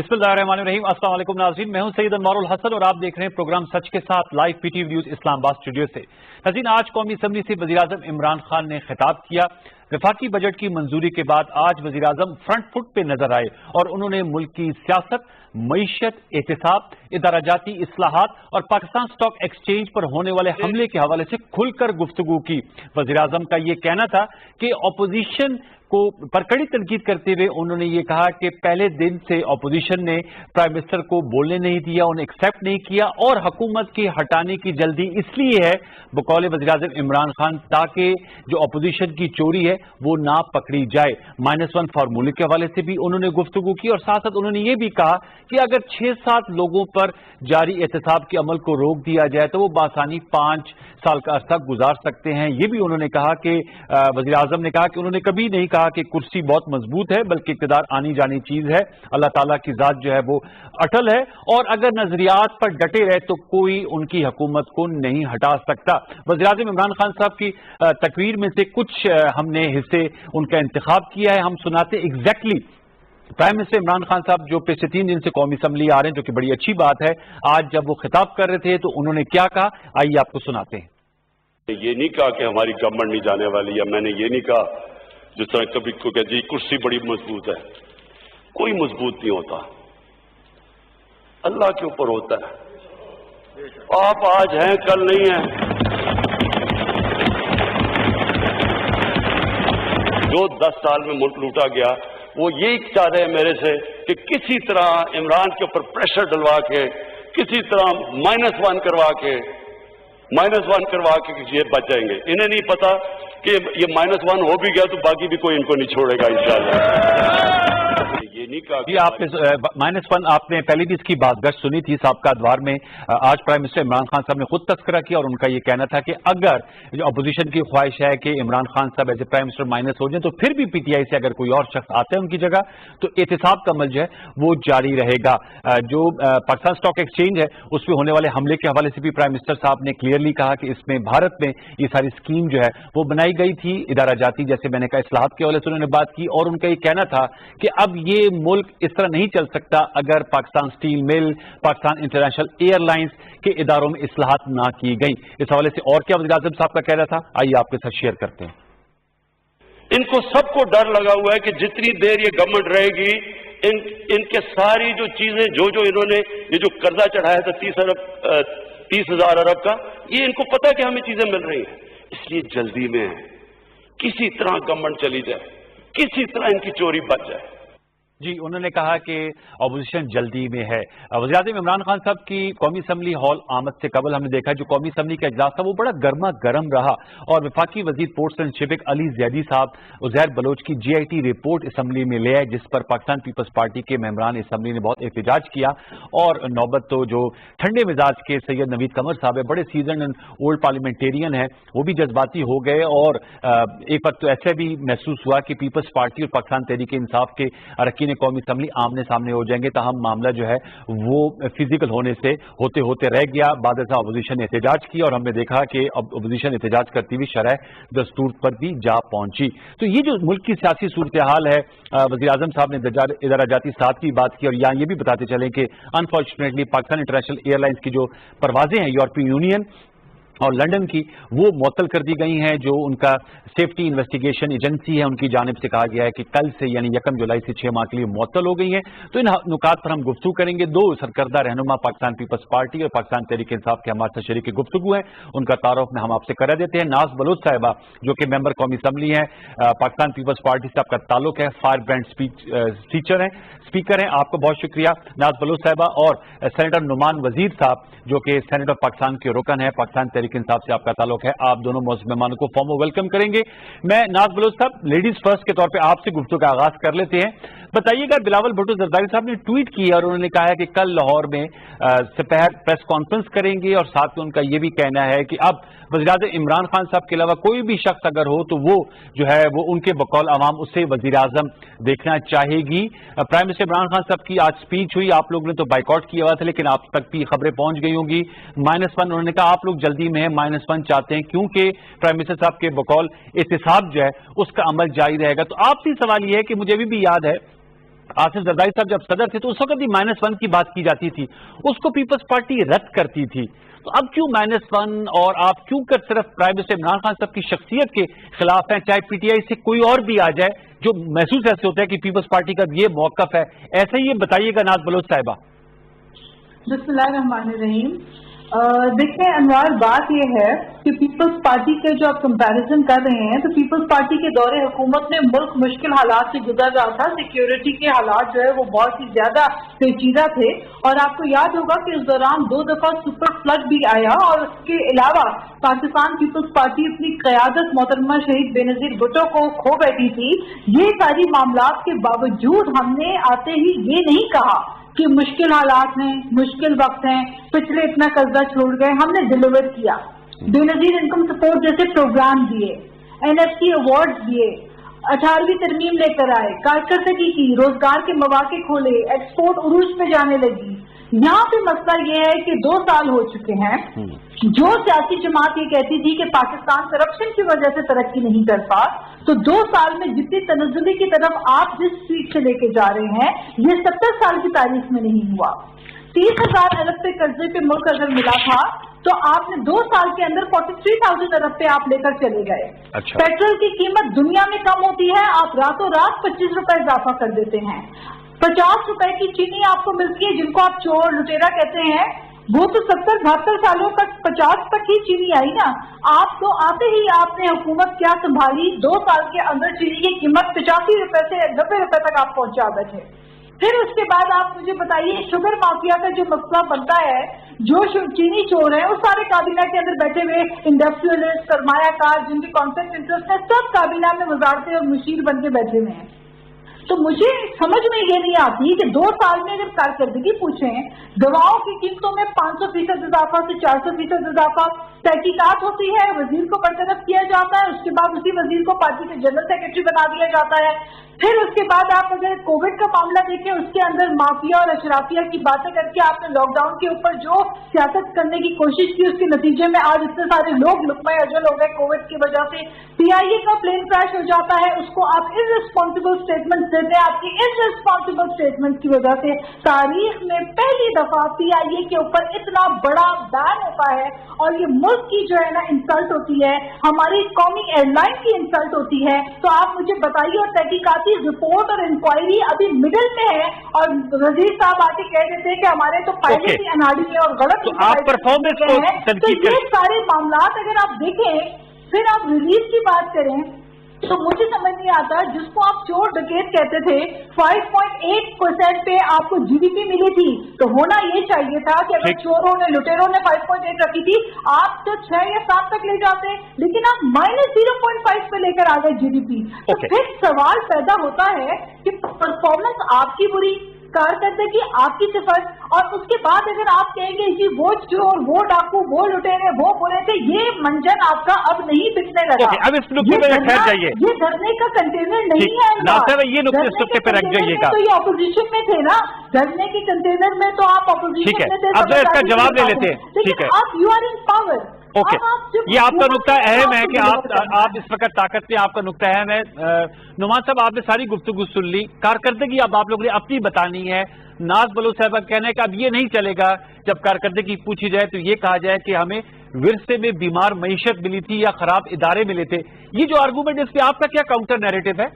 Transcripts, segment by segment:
बिस्मिल्लाहिर्रहमानिर्रहीम। अस्सलाम वालेकुम नाज़रीन, मैं हूं सैयद अनवारुल हसन और आप देख रहे हैं प्रोग्राम सच के साथ live PTV news Islamabad studio से। नाज़रीन, आज कौमी असम्बली से वज़ीर-ए-आज़म इमरान खान ने खिताब किया। वफाकी बजट की मंजूरी के बाद आज वज़ीर-ए-आज़म फ्रंट फुट पे नजर आए और उन्होंने मुल्क की सियासत, मईशत, एहतिसाब, इदारा-जाती इस्लाहात और पाकिस्तान स्टॉक एक्सचेंज पर होने वाले हमले के हवाले से खुलकर गुफ्तगू की। वज़ीर-ए-आज़म का ये कहना था कि अपोजिशन को पर कड़ी तनकीद करते हुए उन्होंने ये कहा कि पहले दिन से अपोजिशन ने प्राइम मिनिस्टर को बोलने नहीं दिया, उन्हें एक्सेप्ट नहीं किया और हुकूमत के हटाने की जल्दी इसलिए है बकौल वज़ीर-ए-आज़म इमरान खान ताकि जो अपोजिशन की चोरी है वो ना पकड़ी जाए। -1 फार्मूले के हवाले से भी उन्होंने गुफ्तगू की और साथ साथ उन्होंने ये भी कहा कि अगर 6-7 लोगों पर जारी एहतसाब के अमल को रोक दिया जाए तो वो बासानी 5 साल का अरसा गुजार सकते हैं। ये भी उन्होंने कहा कि वज़ीर-ए-आज़म ने कहा कि उन्होंने कभी नहीं कहा कि कुर्सी बहुत मजबूत है, बल्कि इक़्तिदार आनी जानी चीज है। अल्लाह ताला की जात जो है वो अटल है और अगर नजरियात पर डटे रहे तो कोई उनकी हुकूमत को नहीं हटा सकता। वज़ीर-ए-आज़म इमरान खान साहब की तकरीर में से कुछ हमने हिस्से उनका इंतखाब किया है, हम सुनाते exactly. Prime minister Imran Khan साहब जो पिछले 3 दिन से कौमी असम्बली आ रहे हैं, जो कि बड़ी अच्छी बात है, आज जब वो खिताब कर रहे थे तो उन्होंने क्या कहा, आइए आपको सुनाते हैं। ये नहीं कहा कि हमारी गवर्नमेंट नहीं जाने वाली, या मैंने ये नहीं कहा जिस तरह कभी को कहा जी कुर्सी बड़ी मजबूत है। कोई मजबूत नहीं होता, अल्लाह के ऊपर होता है। आप आज हैं कल नहीं हैं। जो 10 साल में मुल्क लूटा गया वो यही चाह रहे हैं मेरे से कि किसी तरह इमरान के ऊपर प्रेशर डलवा के, किसी तरह -1 करवा के ये बच जाएंगे। इन्हें नहीं पता कि ये -1 हो भी गया तो बाकी भी कोई इनको नहीं छोड़ेगा इंशाअल्लाह। ये नहीं कहा जी आपने -1 आपने पहले भी इसकी बातगश्त सुनी थी साबका अदवार में। आज प्राइम मिनिस्टर इमरान खान साहब ने खुद तस्करा किया और उनका ये कहना था कि अगर जो अपोजिशन की ख्वाहिश है कि इमरान खान साहब as a prime minister minus हो जाए तो फिर भी पीटीआई से अगर कोई और शख्स आता है उनकी जगह तो एहतिसाब का अमल जो है वो जारी रहेगा। जो पाकिस्तान स्टॉक एक्सचेंज है उस पर होने वाले हमले के हवाले से भी प्राइम मिनिस्टर साहब ने क्लियरली कहा कि इसमें भारत में ये सारी स्कीम जो है वो बनाई गई थी। इदारा जाती जैसे मैंने कहा इस्लाहात के हवाले से उन्होंने बात की और उनका ये कहना था कि अब ये मुल्क इस तरह नहीं चल सकता अगर Pakistan steel mill, Pakistan international airlines के इदारों में इस्लाहात ना की गई। इस हवाले से और क्या वज़ीर-ए-आज़म साहब का कहना था, आइए आपके साथ शेयर करते हैं। इनको सबको डर लगा हुआ है कि जितनी देर ये गवर्नमेंट रहेगी इनके सारी जो चीजें जो इन्होंने ये जो कर्जा चढ़ाया था 30,000 अरब का, ये इनको पता है कि हमें चीजें मिल रही हैं, इसलिए जल्दी में है किसी तरह गवर्नमेंट चली जाए, किसी तरह इनकी चोरी बच जाए। जी उन्होंने कहा कि अपोजिशन जल्दी में है। वज़ीर-ए-आज़म इमरान खान साहब की कौमी असम्बली हॉल आमद से कबल हमने देखा जो कौमी असम्बली का इजलास था वो बड़ा गर्मा गर्म रहा और वफाकी वजीर ports and shipping Ali Zaidi साहब उज़ैर बलोच की GIT रिपोर्ट असम्बली में ले आए जिस पर पाकिस्तान पीपल्स पार्टी के मेंबरान असम्बली ने बहुत एहतजाज किया और नौबत तो जो ठंडे मिजाज के सैयद नवीद कमर साहब है, बड़े सीजन एंड ओल्ड पार्लियामेंटेरियन है, वो भी जज्बाती हो गए और एक वक्त तो ऐसे भी महसूस हुआ कि पीपल्स पार्टी और पाकिस्तान तहरीक इंसाफ के अरकान कौमी असम्बली आमने सामने हो जाएंगे। ताहम मामला जो है वो फिजिकल होने से होते होते रह गया। बाद में अपोजिशन ने एहतजाज किया और हमने देखा कि अपोजिशन एहतजाज करती हुई शरह दस्तूर पर भी जा पहुंची। तो ये जो मुल्क की सियासी सूरत हाल है, वज़ीर-ए-आज़म साहब ने इदारा जाती साथ की बात की और यहाँ ये भी बताते चलें कि अनफॉर्चुनेटली पाकिस्तान इंटरनेशनल एयरलाइंस की जो परवाजें हैं यूरोपीय यूनियन और लंदन की वो मुअत्तल कर दी गई हैं। जो उनका सेफ्टी इन्वेस्टिगेशन एजेंसी है उनकी जानिब से कहा गया है कि कल से यानी 1 जुलाई से 6 माह के लिए मुअत्तल हो गई हैं। तो इन नुकात पर हम गुफ्तगू करेंगे। 2 सरकर्दा रहनुमा पाकिस्तान पीपल्स पार्टी और पाकिस्तान तहरीक इंसाफ के हमारे साथ शरीक गुफ्तगू हैं, उनका तारुफ में हम आपसे करा देते हैं। नाज बलोच साहिबा जो कि मेंबर कौमी असम्बली हैं, पाकिस्तान पीपल्स पार्टी से आपका ताल्लुक है, फायर ब्रांड स्पीकर हैं, आपका बहुत शुक्रिया नाज बलोच साहिबा। और सेनेटर नुमान वजीर साहब जो कि सेनेट ऑफ पाकिस्तान के रुकन है, पाकिस्तान तहरीक इंसाफ से आपका ताल्लुक है, आप दोनों मौजूद मेहमानों को फॉर्म वेलकम करेंगे। मैं नाज बलोच साहब लेडीज फर्स्ट के तौर पे आपसे गुफ्तगू का आगाज कर लेते हैं। बताइएगा, बिलावल भुट्टो जरदारी साहब ने ट्वीट किया और उन्होंने कहा है कि कल लाहौर में दोपहर प्रेस कॉन्फ्रेंस करेंगे और साथ में उनका यह भी कहना है कि अब वज़ीर-ए-आज़म इमरान खान साहब के अलावा कोई भी शख्स अगर हो तो वो जो है वो उनके बकौल अवाम उससे वज़ीर-ए-आज़म देखना चाहेगी। प्राइम मिनिस्टर इमरान खान साहब की आज स्पीच हुई, आप लोगों ने तो बाइकआउट किया हुआ था लेकिन आप तक भी खबरें पहुंच गई होंगी। -1 उन्होंने कहा आप लोग जल्दी में है, -1 चाहते हैं क्योंकि प्राइम मिनिस्टर साहब के बकौल एहतिसाब जो है उसका अमल जारी रहेगा। तो आपसे सवाल यह है कि मुझे अभी भी याद है आसिफ जरदारी साहब जब सदर थे तो उस वक्त भी -1 की बात की जाती थी, उसको पीपल्स पार्टी रद्द करती थी। तो अब क्यों -1 और आप क्यों कर सिर्फ प्राइम मिनिस्टर इमरान खान साहब की शख्सियत के खिलाफ हैं, चाहे पीटीआई से कोई और भी आ जाए, जो महसूस ऐसे होता है कि पीपल्स पार्टी का ये मौकफ है, ऐसे ही ये बताइएगा नाज बलोच साहिबा। बिस्मिल्लाहिर्रहमानिर्रहीम। देखिए अनवार, बात यह है कि पीपल्स पार्टी के जो आप कंपैरिजन कर रहे हैं, तो पीपल्स पार्टी के दौरे हुकूमत में मुल्क मुश्किल हालात से गुजर रहा था, सिक्योरिटी के हालात जो है वो बहुत ही ज्यादा पेचीदा थे, और आपको याद होगा कि उस दौरान 2 दफा सुपर फ्लड भी आया, और उसके अलावा पाकिस्तान पीपल्स पार्टी अपनी क़यादत मोहतरमा शहीद बेनजीर भुट्टो को खो बैठी थी। ये सारी मामलात के बावजूद हमने आते ही ये नहीं कहा कि मुश्किल हालात हैं, मुश्किल वक्त हैं, पिछले इतना कर्जा छोड़ गए, हमने डिलीवर किया। बेनजीर इनकम सपोर्ट जैसे प्रोग्राम दिए, एनएफसी अवार्ड दिए, 18वीं तरमीम लेकर आए, कारकर्दगी की, रोजगार के मौके खोले, एक्सपोर्ट उरूज पे जाने लगी। यहाँ पे मसला ये है कि 2 साल हो चुके हैं, जो सियासी जमात ये कहती थी कि पाकिस्तान करप्शन की वजह से तरक्की नहीं करता, तो 2 साल में जितनी तनज़्ज़ुली की तरफ आप जिस स्पीड से लेके जा रहे हैं, ये 70 साल की तारीख में नहीं हुआ। 30,000 अरब पे कर्जे पे मुल्क अगर मिला था, तो आपने 2 साल के अंदर 43,000 अरब पे आप लेकर चले गए। अच्छा। पेट्रोल की कीमत दुनिया में कम होती है, आप रातों रात 25 रुपए इजाफा कर देते हैं। 50 रुपए की चीनी आपको मिलती है, जिनको आप चोर लुटेरा कहते हैं, वो तो 70-72 सालों तक 50 तक ही चीनी आई ना। आप तो आते ही आपने हुकूमत क्या संभाली, 2 साल के अंदर चीनी की कीमत 85 रुपए से 90 रुपए तक आप पहुंचा बैठे। फिर उसके बाद आप मुझे बताइए, शुगर माफिया का जो मसला बनता है, जो चीनी चोर है, उस सारे काबीना के अंदर बैठे हुए इंडस्ट्रियलिस्ट, सरमायाकार, जिनके कॉन्ट्रैक्ट इंटरेस्ट है, सब काबीना में वजारतें और मुशीर बन के बैठे हुए हैं। तो मुझे समझ में ये नहीं आती कि 2 साल में अगर कारकर्दगी पूछें, दवाओं की कीमतों में 500% इजाफा से 400% इजाफा, तहकीकात होती है, वजीर को बरतरफ किया जाता है, उसके बाद उसी वजीर को पार्टी के जनरल सेक्रेटरी बना दिया जाता है। फिर उसके बाद आप अगर कोविड का मामला देखें, उसके अंदर माफिया और अशराफिया की बातें करके आपने लॉकडाउन के ऊपर जो सियासत करने की कोशिश की, उसके नतीजे में आज इतने सारे लोग लुक़मा अजल हो गए कोविड की वजह से। पीआईए का प्लेन क्रैश हो जाता है, उसको आप इर्रेस्पॉन्सिबल स्टेटमेंट देते हैं, आपकी इर्रेस्पॉन्सिबल स्टेटमेंट की वजह से तारीख में पहली दफा पीआईए के ऊपर इतना बड़ा बैन होता है, और ये मुल्क की जो है ना इंसल्ट होती है, हमारी कौमी एयरलाइन की इंसल्ट होती है। तो आप मुझे बताइए, और तहकीकाती रिपोर्ट और इंक्वायरी अभी मिडिल में है, और वजीर साहब आके कह देते हैं कि हमारे तो पायलट ही अनाड़ी है और गलत। तो आप परफॉर्मेंस को तो ये सारे मामलात अगर आप देखें, फिर आप रिलीज की बात करें, तो मुझे समझ नहीं आता, जिसको आप चोर डकैत कहते थे, 5.8% पे आपको जीडीपी मिली थी, तो होना ये चाहिए था कि अगर चोरों ने, लुटेरों ने 5.8 रखी थी, आप तो 6 या 7 तक ले जाते, लेकिन आप -0.5 पे लेकर आ गए जीडीपी। तो फिर सवाल पैदा होता है कि परफॉर्मेंस आपकी बुरी, कारकर्दगी आपकी सिफर, और उसके बाद अगर आप कहेंगे कि वो चोर, वो डाकू, वो लुटेरे, वो बुरे थे, ये मंजन आपका अब नहीं बिकने लगा। अब इस नुक्ते पे ठहर जाइए, ये धरने का कंटेनर नहीं है। ये नुक्ते पे रख जाइएगा। तो ये अपोजिशन में थे ना, धरने के कंटेनर में तो आप अपोजिशन में थे। अब तो इसका जवाब ले लेते हैं, ठीक है। आप you are in power. Okay, ये आपका नुक्ता अहम है कि आप इस वक्त ताकत में, आपका नुक्ता अहम है। नुमान साहब, आपने सारी गुफ्तगू सुन ली, कारकर्दगी अब आप लोगों ने अपनी बतानी है। नाज बलोच साहब का कहना है कि अब ये नहीं चलेगा, जब कारकर्दगी पूछी जाए तो ये कहा जाए कि हमें विरसे में बीमार मईशत मिली थी या खराब इदारे मिले थे। ये जो आर्गूमेंट, इस पे आपका क्या काउंटर नैरेटिव है?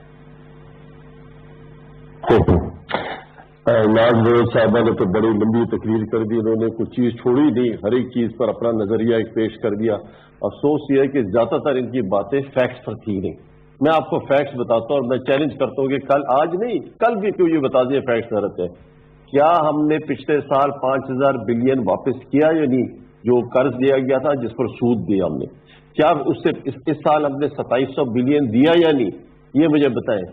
नाज बलोच साहबा ने तो बड़ी लंबी तकरीर कर दी, उन्होंने कुछ चीज छोड़ी नहीं, हर एक चीज पर अपना नजरिया एक पेश कर दिया। अफसोस यह है कि ज्यादातर इनकी बातें फैक्ट्स पर थी नहीं। मैं आपको फैक्ट्स बताता हूँ और मैं चैलेंज करता हूँ कि कल, आज नहीं कल भी क्यों ये बता दिए फैक्ट्स जरूरत है। क्या हमने पिछले साल 5,000 बिलियन वापस किया या नहीं, जो कर्ज दिया गया था, जिस पर सूद दिया हमने? क्या उससे इस साल हमने 2700 बिलियन दिया या नहीं? ये मुझे बताएं।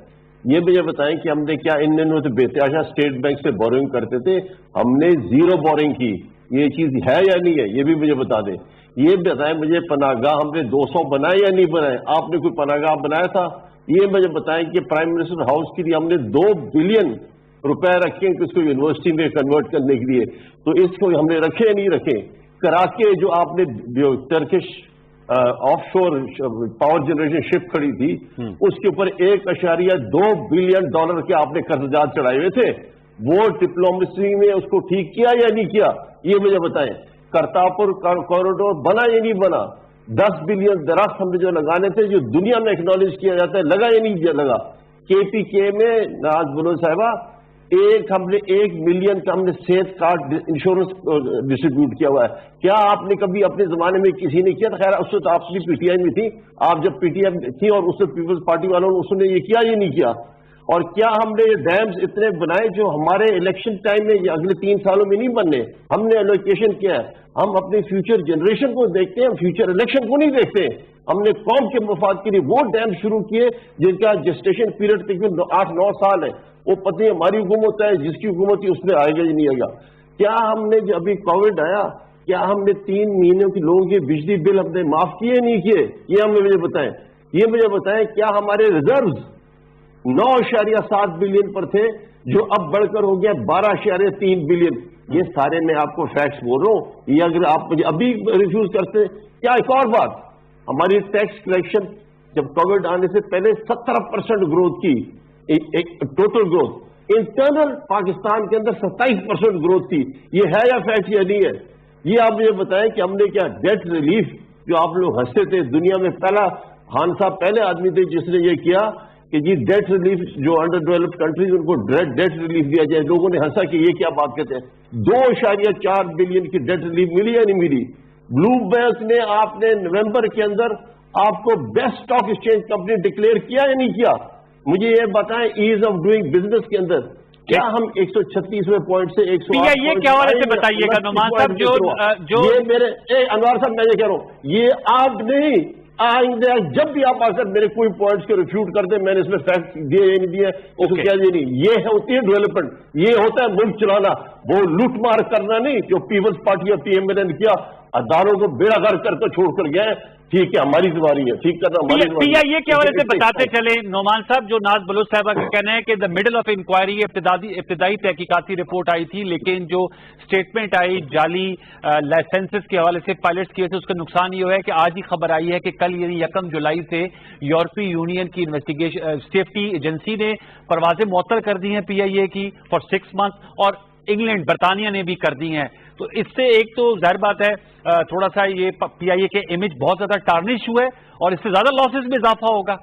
ये मुझे बताएं कि हमने क्या, इन्होंने तो बेतहाशा स्टेट बैंक से बोरिंग करते थे, हमने 0 बोरिंग की, ये चीज है या नहीं है? ये भी मुझे बता दें। ये बताएं मुझे, पनाहगाह हमने 200 बनाए या नहीं बनाए? आपने कोई पनाहगाह बनाया था? ये मुझे बताएं कि प्राइम मिनिस्टर हाउस के लिए हमने 2 बिलियन रुपए रखे इसको यूनिवर्सिटी में कन्वर्ट करने के लिए, तो इसको हमने रखे या नहीं रखे? कराके जो आपने टर्किश ऑफ शोर पावर जनरेशन शिप खड़ी थी, उसके ऊपर $1.2 बिलियन के आपने कर्जदार चढ़ाए हुए थे। वो डिप्लोमेसी में उसको ठीक किया या नहीं किया, ये मुझे बताएं। करतारपुर कॉरिडोर बना या नहीं बना? 10 बिलियन दरख्त हमने जो लगाने थे, जो दुनिया में एक्नॉलेज किया जाता है, लगा या नहीं लगा? KPK में नाज बलोच साहिबा हमने 1 मिलियन का हमने सेहत कार्ड इंश्योरेंस डिस्ट्रीब्यूट किया हुआ है। क्या आपने कभी अपने जमाने में किसी ने किया था? खैर उससे तो आप भी PTI में थी, आप जब PTI थी और उससे पीपल्स पार्टी वालों ने उसने ये किया या नहीं किया? और क्या हमने ये डैम्स इतने बनाए जो हमारे इलेक्शन टाइम में ये अगले 3 सालों में नहीं बनने? हमने एलोकेशन किया है। हम अपने फ्यूचर जनरेशन को देखते हैं, हम फ्यूचर इलेक्शन को नहीं देखते। हमने कौम के मफाद के लिए वो डैम शुरू किए जिनका जेस्टेशन पीरियड तकरीबन 8-9 साल है। वो पति हमारी हुकूमत है, जिसकी हुकूमत थी उसमें आएगा या नहीं आएगा? क्या हमने जब अभी कोविड आया, क्या हमने 3 महीनों के लोगों के बिजली बिल हमने माफ किए नहीं किए? ये हमें मुझे बताएं। ये मुझे बताएं, क्या हमारे रिजर्व्स 9.7 बिलियन पर थे जो अब बढ़कर हो गया 12.3 बिलियन? ये सारे मैं आपको फैक्ट्स बोल रहा हूं। ये अगर आप मुझे अभी रिफ्यूज करते, क्या एक और बात, हमारी टैक्स कलेक्शन जब कोविड आने से पहले 70% ग्रोथ की, एक टोटल ग्रोथ। इंटरनल पाकिस्तान के अंदर 27% ग्रोथ थी। ये है या फैक्ट या नहीं है? ये आप मुझे बताएं कि हमने क्या डेट रिलीफ, जो आप लोग हंसते थे, दुनिया में पहला खान साहब पहले आदमी थे जिसने ये किया कि जी डेट रिलीफ जो अंडर डेवलप्ड कंट्रीज उनको डेट रिलीफ दिया जाए। लोगों ने हंसा कि ये क्या बात कहते हैं। 2.4 बिलियन की डेट रिलीफ मिली या नहीं मिली? ब्लूमबर्ग ने आपने नवंबर के अंदर आपको best stock exchange company declare किया या नहीं किया? मुझे ये बताएं, ईज ऑफ डूइंग बिजनेस के अंदर क्या हम 136वें पॉइंट से 108 ये क्या वाले से बताइएगा नुमान साहब, जो ये मेरे अनवर साहब, मैं ये कह रहा हूं, ये आप नहीं आएंगे जब भी आप आकर मेरे कोई पॉइंट्स को रिफ्यूट कर दे, मैंने इसमें फैक्ट दिए या नहीं दिए, उसको क्या दिए नहीं। ये होती है डेवलपमेंट, ये होता है मुल्क चलाना, वो लूट मार करना नहीं जो पीपल्स पार्टी या PML ने किया। अदारों को बेड़ा गर्क करके छोड़ कर गए। ठीक है, हमारी जिम्मेदारी है, ठीक करना हमारी जिम्मेदारी है। ये क्या वाले से बताते चले नोमान साहब, जो नाज बलोच साहबा का कहना है कि द मिडल ऑफ इंक्वायरी इब्तिदाई तहकीकाती रिपोर्ट आई थी, लेकिन जो स्टेटमेंट आई जाली लाइसेंसेस के हवाले से पायलट्स किए थे, उसका नुकसान ये हुआ है कि आज ही खबर आई है कि कल यानी 1 जुलाई से यूरोपीय यूनियन की इन्वेस्टिगेशन सेफ्टी एजेंसी ने परवाजें मुअत्तल कर दी हैं PIA की फॉर 6 मंथ, और इंग्लैंड बरतानिया ने भी कर दी हैं। तो इससे एक तो जाहिर बात है थोड़ा सा ये PIA के इमेज बहुत ज्यादा टार्निश हुए और इससे ज्यादा लॉसेस में इजाफा होगा।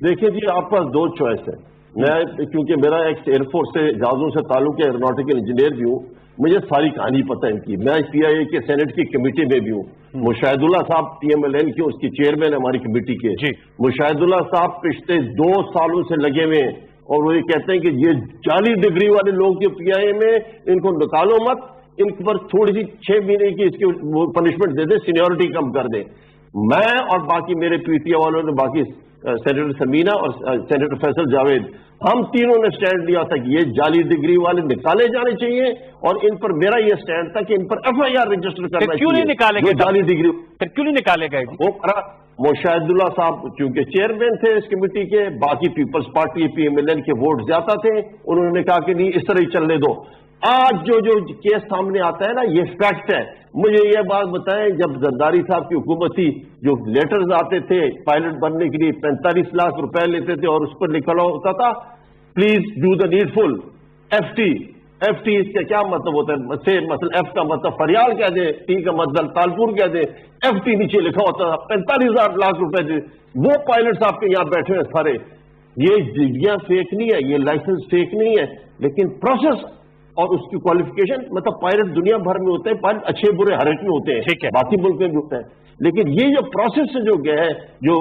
देखिए जी, आपके पास 2 चॉइस है। मैं क्योंकि मेरा एक एयरफोर्स से जहाजों से ताल्लुक है, एरोनॉटिकल इंजीनियर भी हूँ, मुझे सारी कहानी पता है इनकी। मैं PIA के सेनेट की कमेटी में भी हूँ। मुशाहिदुल्लाह साहब PMLN के उसकी चेयरमैन हमारी कमेटी के। मुशाहिदुल्लाह साहब पिछले 2 सालों से लगे हुए हैं और वो ये कहते हैं कि ये 40 डिग्री वाले लोग जो PIA में, इनको निकालो मत, इन पर थोड़ी सी 6 महीने की इसकी पनिशमेंट दे दे, सीनियरिटी कम कर दे। मैं और बाकी मेरे PTI वालों ने, बाकी सेनेटर समीना और सेनेटर फैसल जावेद, हम तीनों ने स्टैंड लिया था कि ये 40 डिग्री वाले निकाले जाने चाहिए, और इन पर मेरा ये स्टैंड था कि इन पर FIR रजिस्टर करना चाहिए। क्यों नहीं निकाले गए 40 डिग्री? क्यों नहीं निकाले गए? वो मुशाहिदुल्लाह साहब चूंकि चेयरमैन थे इस कमेटी के, बाकी पीपल्स पार्टी PMLN के वोट ज्यादा थे, उन्होंने कहा कि नहीं इस तरह ही चलने दो। आज जो केस सामने आता है ना, ये फैक्ट है। मुझे ये बात बताएं, जब जरदारी साहब की हुकूमत थी, जो लेटर्स आते थे पायलट बनने के लिए 45 लाख रुपए लेते थे और उस पर लिखा होता था please do the needful. FT इसका क्या मतलब होता है? मतलब F का मतलब फरियाल कह दे, T का मतलब तालपुर कह दे, FT नीचे लिखा होता था। 45 लाख रुपए थे। वो पायलट आपके यहाँ बैठे हैं सारे। ये डिग्रियां फेक नहीं है, ये लाइसेंस फेक नहीं है, लेकिन प्रोसेस और उसकी क्वालिफिकेशन, मतलब पायलट दुनिया भर में होते हैं, पायलट अच्छे बुरे हर एक में होते हैं, बाकी मुल्क में भी होते हैं, लेकिन ये जो प्रोसेस से जो गया है, जो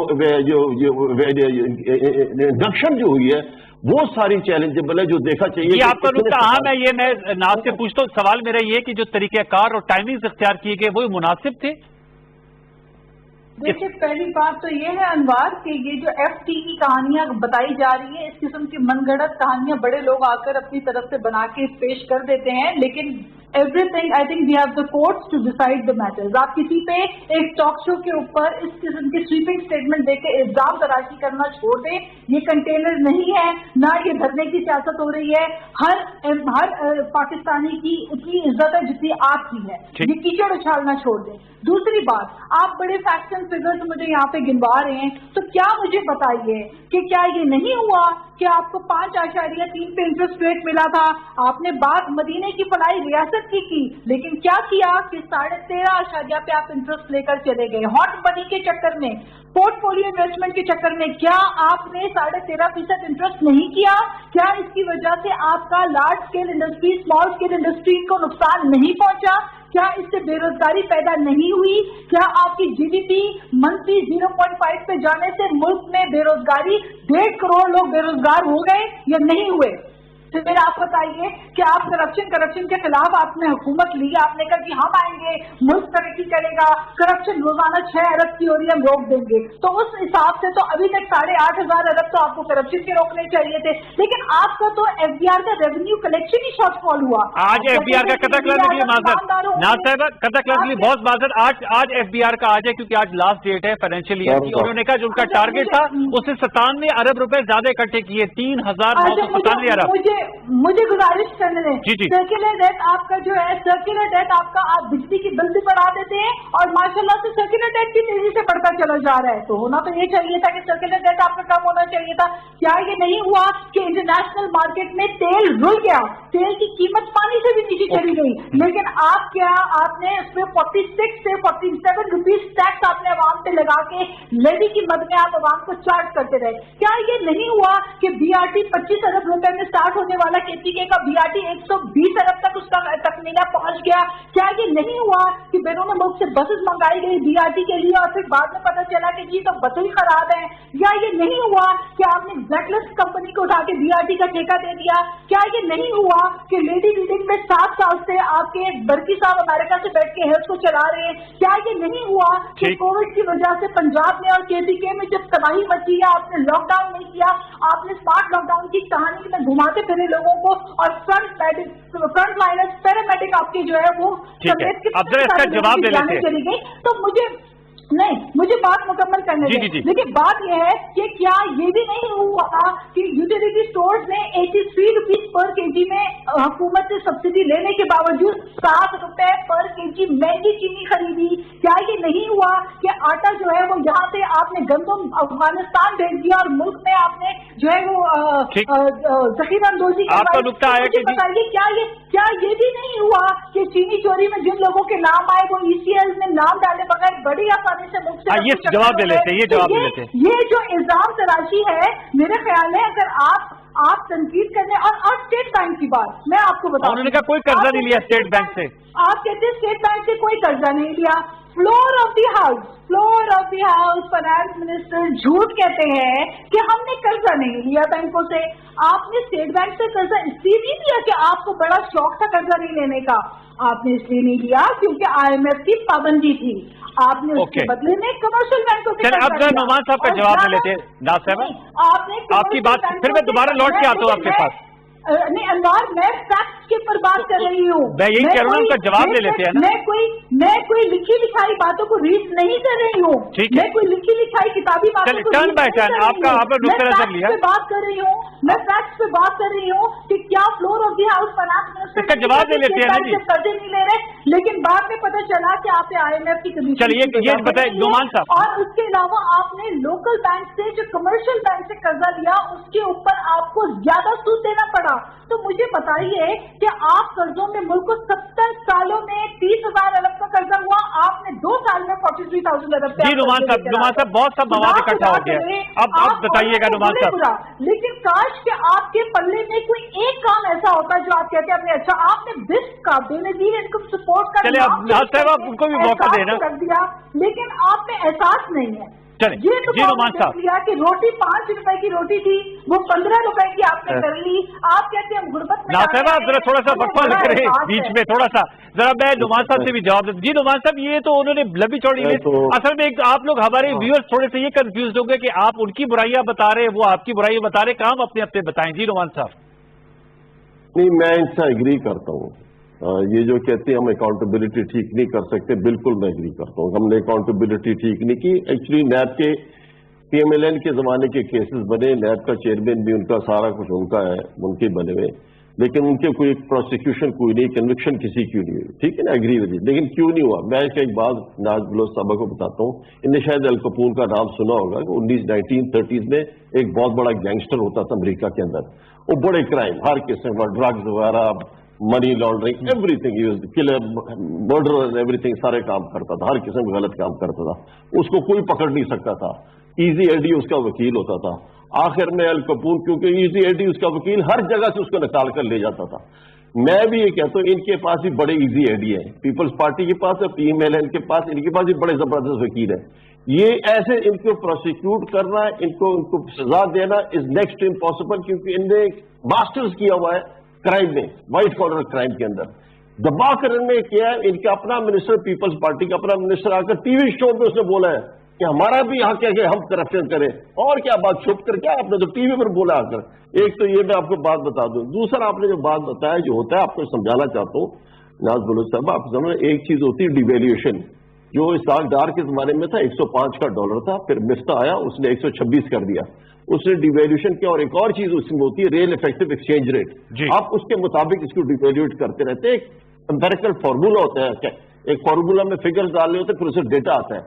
इंडक्शन जो हुई है, वो सारी चैलेंजेबल है, जो देखा चाहिए। ये आपका नुकता अहम है। ये मैं नाज से पूछता हूँ, सवाल मेरा ये कि जो तरीक़ेकार और टाइमिंग्स इख्तियार किए गए वो मुनासिब थे? देखिए, पहली बात तो ये है अनवार कि ये जो FT की कहानियां बताई जा रही है, इस किस्म की मनगढ़ंत कहानियां बड़े लोग आकर अपनी तरफ से बना के पेश कर देते हैं, लेकिन everything, I think we have the courts to decide the matters. आप किसी पे एक टॉक शो के ऊपर इस किस्म की स्वीपिंग स्टेटमेंट देके इल्जाम तराशी करना छोड़ दे। ये कंटेनर नहीं है, ना ये धरने की सियासत हो रही है। हर पाकिस्तानी की उतनी इज्जत है जितनी आपकी है। ये कीचड़ उछालना छोड़ दे। दूसरी बात, आप बड़े फैक्ट्स एंड फिगर्स मुझे यहाँ पे गिनवा रहे हैं, तो क्या मुझे बताइए कि क्या ये नहीं हुआ कि आपको 5.3 पे इंटरेस्ट रेट मिला था, आपने बात मदीने की फलाई रियासत की, लेकिन क्या किया कि 13.5 पे आप इंटरेस्ट लेकर चले गए। हॉट मनी के चक्कर में, पोर्टफोलियो इन्वेस्टमेंट के चक्कर में क्या आपने 13.5% इंटरेस्ट नहीं किया? क्या इसकी वजह से आपका large scale industry, small scale industry को नुकसान नहीं पहुंचा? क्या इससे बेरोजगारी पैदा नहीं हुई? क्या आपकी जीडीपी मंथली 0.5 पे जाने से मुल्क में बेरोजगारी 1.5 करोड़ लोग बेरोजगार हो गए या नहीं हुए? तो फिर आप बताइए कि आप करप्शन के खिलाफ आपने हुकूमत ली, आपने कहा कि हम आएंगे, मुल्क तरक्की करेगा, करप्शन रोजाना 6 अरब की हो रही है, हम रोक देंगे। तो उस हिसाब से तो अभी तक 8,500 अरब तो आपको करप्शन के रोकने चाहिए थे, लेकिन आपका तो एफबीआर का रेवेन्यू कलेक्शन ही शॉर्टफॉल हुआ। आज एफबीआर का कतक लगने बहुत माजर आज एफबीआर का आज है, क्योंकि आज लास्ट डेट है फाइनेंशियल ईयर की। उन्होंने कहा जो उनका टारगेट था उससे 97 अरब रुपए ज्यादा इकट्ठे किए, 3,997 अरब। मुझे गुजारिश करने दें, सर्कुलर डेट आपका जो है, सर्कुलर डेट आपका आप बिजली की बिल भी बढ़ा देते हैं और माशाल्लाह से सर्कुलर डेट की तेजी से बढ़ता चला जा रहा है। तो होना तो ये चाहिए था कि सर्कुलर डेट आपका कम होना चाहिए था। क्या ये नहीं हुआ कि इंटरनेशनल मार्केट में तेल रुल गया, तेल की कीमत पानी से भी नीचे चली गई, लेकिन आपने उसमें 46 से 47 रुपीज टैक्स आपने अवाम पे लगा के लेवी की मद में आप अवाम को चार्ज करते रहे। क्या ये नहीं हुआ कि बीआरटी 25 अरब रुपए में स्टार्ट होने वाला केसीके का बीआरटी 120 अरब तक उसका तकमीला पहुंच गया? क्या ये नहीं हुआ कि बैरून मुल्क से बसेस मंगाई गई बीआरटी के लिए और फिर बाद में पता चला कि जी तो बसें ही खराब है? या ये नहीं हुआ कि आपने ब्लैकलिस्ट कंपनी को उठा के बीआरटी का ठेका दे दिया? क्या ये नहीं हुआ कि लेडी रीडिंग में 7 साल से आपके बर्की साहब अमेरिका से बैठ के हेल्थ को चला रहे हैं? क्या ये नहीं हुआ कि कोविड की वजह से पंजाब में और केसीके में जब तबाही मची है, आपने लॉकडाउन नहीं किया, आपने स्मार्ट लॉकडाउन की कहानी में घुमाते फिरे लोगों को, और फ्रंट लाइनर्स पैरामेडिक आपके जो है वो जवाब दे लेते चली गई। तो मुझे बात मुकम्मल करने दें। लेकिन बात यह है कि क्या ये भी नहीं हुआ कि यूटिलिटी स्टोर्स ने 83 रुपीज पर केजी में हुकूमत से सब्सिडी लेने के बावजूद 7 रुपए पर केजी महंगी चीनी खरीदी? क्या ये नहीं हुआ कि आटा जो है वो यहाँ से आपने गंदम अफगानिस्तान भेज दिया और मुल्क में आपने जो है वो जखीरा अंदोजी बताइए, क्या ये भी नहीं हुआ कि चीनी चोरी में जिन लोगों के नाम आए वो ईसीएल में नाम डाले बगैर बड़ी आसानी से मुल्क से ये जवाब दे लेते हैं। ये जो इल्जाम तराशी है, मेरे ख्याल है अगर आप तनकीद करने और स्टेट बैंक की बात मैं आपको बताऊं, उन्होंने कहा कोई कर्जा नहीं लिया स्टेट बैंक से। आप कहते हैं स्टेट बैंक से कोई कर्जा नहीं लिया। Floor of the house finance minister झूठ कहते हैं कि हमने कर्जा नहीं लिया बैंकों से। आपने स्टेट बैंक से कर्जा इसलिए नहीं लिया कि आपको बड़ा शौक था कर्जा नहीं लेने का, आपने इसलिए नहीं लिया क्योंकि IMF की पाबंदी थी। आपने उसके बदले में कमर्शियल बैंकों के अब नुमान साहब का जवाब दे लेते हैं। नाज साहब आपने आपकी बात फिर मैं दोबारा लौट के आता हूँ आपके पास। नहीं अनवार, मैं फैक्ट्स के ऊपर बात कर रही हूँ। मैं यही कह रहा हूँ, उनका जवाब ले लेते हैं ना। मैं कोई लिखी लिखाई बातों को रीड नहीं कर रही हूँ, मैं कोई लिखी लिखाई किताबी बातों को टर्न बाय टर्न आपका बात कर रही हूँ, मैं फैक्ट्स पे बात कर रही हूँ कि क्या floor of the house finance इसका जवाब दे लेते हैं जी। कर्जे नहीं ले रहे, लेकिन बाद में पता चला कि आपने IMF की कमीशन, चलिए ये बताइए नुमान साहब, और उसके अलावा आपने लोकल बैंक से जो कमर्शियल बैंक से कर्जा लिया उसके ऊपर आपको ज्यादा सूद देना पड़ा। तो मुझे बताइए कि आप कर्जों में मुल्क को 70 सालों में 30,000 अरब का कर्जा हुआ, आपने 2 साल में 43,000 अरब। जी नुमान साहब बहुत सब मवाद इकट्ठा हो गया, अब आप बताइएगा नुमान साहब। लेकिन काश के आपके पल्ले में कोई एक काम ऐसा होता जो आप कहते हैं अच्छा आपने बिस्क का बेनजीर इनकम सपोर्ट का, चलिए आप उनको भी मौका देना कर दिया, लेकिन आप में एहसास नहीं है। ये तो लिया कि रोटी 5 रुपए की रोटी थी वो 15 रुपए की आपने कर ली। आप कहते हैं हम गुर्बत में। आप जरा थोड़ा सा वक्फा लग रहे बीच में, थोड़ा सा जरा मैं नुमान साहब से भी जवाब दे। जी नुमान साहब, ये तो उन्होंने लंबी चौड़ी लिस्ट, असल में आप लोग हमारे व्यूअर्स थोड़े से ये कंफ्यूज हो गए कि आप उनकी बुराइयां बता रहे हैं, वो आपकी बुराइयां बता रहे, काम अपने अपने बताएं। जी नुमान साहब। नहीं, मैं इनसे एग्री करता हूँ ये जो कहते हैं हम अकाउंटेबिलिटी ठीक नहीं कर सकते, बिल्कुल मैं एग्री करता हूँ। हमने अकाउंटेबिलिटी ठीक नहीं की। एक्चुअली नैब के PMLN के जमाने के केसेस बने, नैब का चेयरमैन भी उनका, सारा कुछ उनका है, उनके बने हुए, लेकिन उनके कोई प्रोसिक्यूशन कोई नहीं, कन्विक्शन किसी क्यों नहीं हुई, ठीक है ना, एग्री विद, लेकिन क्यों नहीं हुआ? मैं एक बात नाज बलोच साहब को बताता हूँ। इनने शायद अल कपूर का नाम सुना होगा कि 1930s में एक बहुत बड़ा गैंगस्टर होता था अमेरिका के अंदर। वो बड़े क्राइम, हर किस्म का ड्रग्स वगैरह, money laundering, everything, killer, murder and everything, सारे काम करता था, हर किस्म का गलत काम करता था। उसको कोई पकड़ नहीं सकता था। इजी एडी उसका वकील होता था। आखिर में अल कपूर, क्योंकि इजी एडी उसका वकील, हर जगह से उसको निकाल कर ले जाता था। मैं भी ये कहता हूँ इनके पास भी बड़े इजी एडी है, पीपल्स पार्टी के पास है, PMLN के पास, इनके पास भी बड़े जबरदस्त वकील है। ये ऐसे इनको प्रोसिक्यूट करना, इनको सजा देना इज नेक्स्ट इम्पॉसिबल, क्योंकि इनने मास्टर्स किया हुआ है क्राइम में, व्हाइट कॉलर क्राइम के अंदर। दबा कर इनने किया है। इनका अपना मिनिस्टर, पीपल्स पार्टी का अपना मिनिस्टर आकर टीवी शो में उसने बोला है कि हमारा भी हक है कि हम करप्शन करें। और क्या बात, छुप कर क्या, आपने तो टीवी पर बोला आकर। एक तो ये मैं आपको बात बता दूं। दूसरा, आपने जो बात बताया जो होता है, आपको समझाना चाहता हूँ नाज बलोच साहब, आप समझ, एक चीज होती है डिवेल्यूएशन, जो इस डार के जमाने में था 105 का डॉलर था, फिर मिफ्ता आया, उसने 126 कर दिया, उसने डिवेल्यूएशन किया। और एक और चीज उसमें होती है रियल इफेक्टिव एक्सचेंज रेट, आप उसके मुताबिक इसको डिवेल्यूएट करते रहते हैं। एक एम्पेरिकल फॉर्मूला होता है, एक फॉर्मूला में फिगर्स डालने होते हैं, फिर उसे डेटा आता है।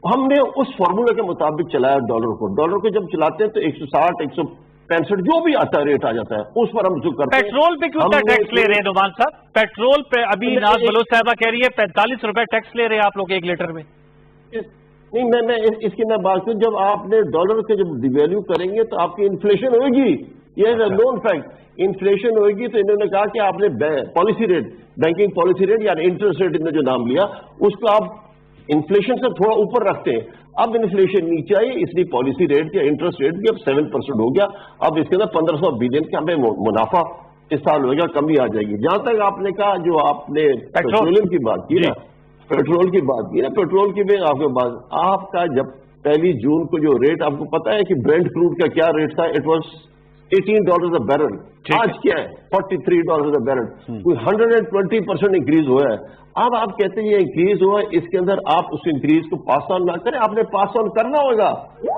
हमने उस फॉर्मूला के मुताबिक चलाया डॉलर को जब चलाते हैं तो 160, 165 जो भी आता है रेट आ जाता है, उस पर हम जो करते हैं। पेट्रोल पे क्यों टैक्स ले रहे हैं नुमान साहब? पेट्रोल पे अभी नाज बलोच साहबा कह रही है 45 रुपए टैक्स ले रहे हैं आप लोग 1 लीटर में। नहीं, मैं इसकी मैं बात करूं, जब आपने डॉलर के जब डिवैल्यू करेंगे तो आपकी इन्फ्लेशन होगी, ये नोन फैक्ट। इन्फ्लेशन होगी तो इन्होंने कहा कि आपने policy rate, banking policy rate या इंटरेस्ट रेट इन्होंने जो नाम लिया, उसको आप इन्फ्लेशन से थोड़ा ऊपर रखते हैं। अब इन्फ्लेशन नीचे आई, इसलिए पॉलिसी रेट या इंटरेस्ट रेट भी अब 7% हो गया। अब इसके अंदर 1500 बिलियन का हमें मुनाफा इस साल हो गया, कमी आ जाएगी। जहां तक आपने कहा, जो आपने पेट्रोलियम की बात की ना, पेट्रोल की बात की ना, पेट्रोल की भी आपके बात, आपका जब 1 जून को जो रेट, आपको पता है कि ब्रेंट क्रूड का क्या रेट था? It was $18 a barrel. आज क्या है? $43 अ बैरल। कोई 120% इंक्रीज हुआ है। अब आप कहते हैं ये इंक्रीज हुआ है, इसके अंदर आप उस इंक्रीज को पास ऑन ना करें, आपने पास ऑन करना होगा,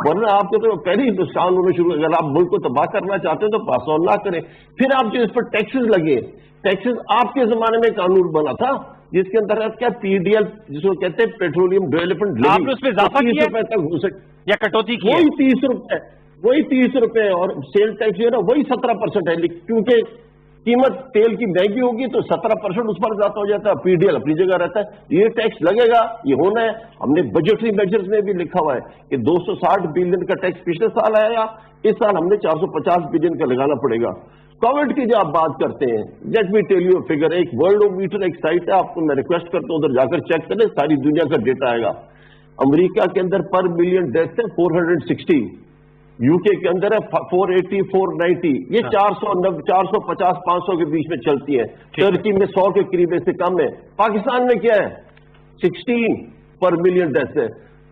वरना आपके तो पहले ही नुकसान होने शुरू। अगर आप मुल्क को तबाह करना चाहते हैं तो पास ऑन ना करें। फिर आप जो इस पर टैक्सेस लगे, टैक्सेस आपके जमाने में कानून बना था जिसके अंदर क्या PDL, जिसको कहते हैं पेट्रोलियम डेवलपमेंट लेवी, आपने उसमें इजाफा किया 30 रुपए तक हो सकता या कटौती की? वही 30 रुपए, वही 30 रुपए, और सेल टैक्स जो है ना वही 17% है, क्योंकि कीमत तेल की महंगी होगी तो 17% उस पर ज्यादा हो जाता है। PDL अपनी जगह रहता है, ये टैक्स लगेगा, ये होना है। हमने बजटरी मेजर्स में भी लिखा हुआ है कि 260 बिलियन का टैक्स पिछले साल आया, इस साल हमने 450 बिलियन का लगाना पड़ेगा। कोविड की जो आप बात करते हैं, let me tell you figure, एक वर्ल्डोमीटर एक साइट है, आपको मैं रिक्वेस्ट करता हूं उधर जाकर चेक करें, सारी दुनिया का डेटा आएगा। अमेरिका के अंदर पर मिलियन डेथ है 460, यूके के अंदर है 480, 490, ये 450, 500 के बीच में चलती है। टर्की में 100 के करीब से कम है। पाकिस्तान में क्या है? 16 पर मिलियन डेथ है।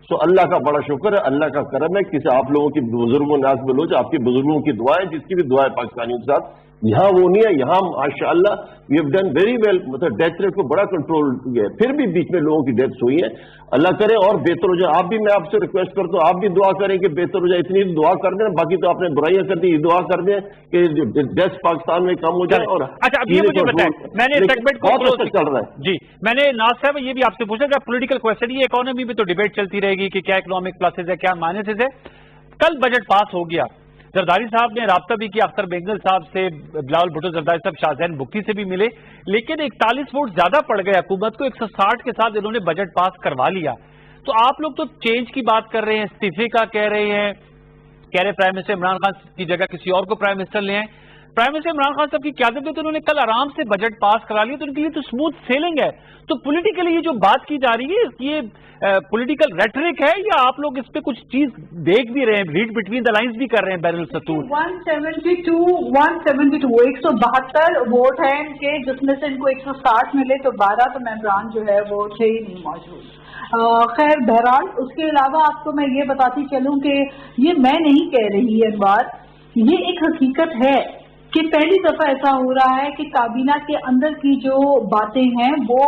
तो अल्लाह का बड़ा शुक्र है, अल्लाह का करम है, किसी आप लोगों की बुजुर्गों नाज बलोच, आपके बुजुर्गों की दुआएं, जिसकी भी दुआएं पाकिस्तानियों के साथ, यहाँ वो नहीं है, यहाँ माशाअल्लाह we have done very well, मतलब डेथ रेट को बड़ा कंट्रोल किया है। फिर भी बीच में लोगों की डेथ्स हुई है, अल्लाह करे और बेहतर हो जाए। आप भी, मैं आपसे रिक्वेस्ट करता हूँ, आप भी दुआ करें कि बेहतर हो जाए। इतनी दुआ कर दें, बाकी तो आपने बुराइयां कर दी, दुआ कर दें कि डेथ पाकिस्तान में कम हो जाए। और अच्छा, अब ये मुझे बताएं, मैंने सेगमेंट को बहुत अच्छा चल रहा है जी, मैंने नाज साहब ये भी आपसे पूछा था, पॉलिटिकल क्वेश्चन, ये इकोनॉमी में तो डिबेट चलती रहेगी कि क्या इकोनॉमिक प्लसेज है, क्या माइनसेज है। कल बजट पास हो गया, जरदारी साहब ने राब्ता भी किया, अख्तर बेंगल साहब से, बिलावल भुट्टो जरदारी साहब शाहजहान बुक्की से भी मिले, लेकिन 41 वोट ज्यादा पड़ गए हुकूमत को, 160 के साथ इन्होंने बजट पास करवा लिया। तो आप लोग तो चेंज की बात कर रहे हैं, इस्तीफे का कह रहे हैं, कह रहे प्राइम मिनिस्टर इमरान खान की जगह किसी और को प्राइम मिनिस्टर ले आए। प्राइम मिनिस्टर इमरान खान साहब की क़यादत में तो उन्होंने कल आराम से बजट पास करा लिया, तो उनके लिए तो स्मूथ सेलिंग है। तो पॉलिटिकली ये जो बात की जा रही है, ये पॉलिटिकल रेटरिक है या आप लोग इस पे कुछ चीज देख भी रहे हैं, रीड बिटवीन द लाइंस भी कर रहे हैं? बैरल सतूर 172 वोट है इनके, जिसमें से इनको 160 मिले, तो 12 तो मेंबरान जो है वो थे ही नहीं मौजूद। खैर बहरहाल, उसके अलावा आपको मैं ये बताती चलूं कि ये मैं नहीं कह रही है बात, ये एक हकीकत है کہ پہلی دفعہ ایسا ہو رہا ہے کہ کابینہ کے اندر کی جو باتیں ہیں وہ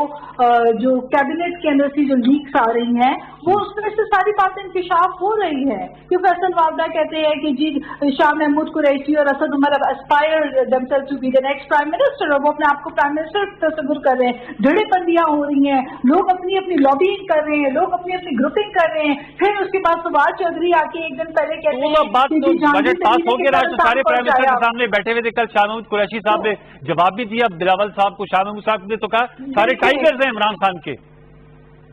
جو کیبنٹ کے اندر سے جو لیکس آ رہی ہیں وہ اس میں سے ساری باتیں انکشاف ہو رہی ہے کہ فیصل وابدہ کہتے ہیں کہ جی شاہ محمود قریشی اور Asad Umar اسپائر themselves to be the next prime minister، اور وہ اپنے آپ کو پرائم منسٹر تصور کر رہے ہیں، جڑے بندیاں ہو رہی ہیں، لوگ اپنی اپنی لابینگ کر رہے ہیں، لوگ اپنی اپنی گروپنگ کر رہے ہیں. پھر اس کے بعد فواد چودھری آ کے ایک دن پہلے کہتے ہیں بجٹ پاس ہو گیا، سارے پرائم منسٹر کے سامنے بیٹھے ہوئے تھے. کل شاہ محمود قریشی صاحب نے جواب بھی دیا، بلاول صاحب کو، شاہ محمود صاحب نے تو کہا سارے ٹائیگرز ہیں عمران خان کے.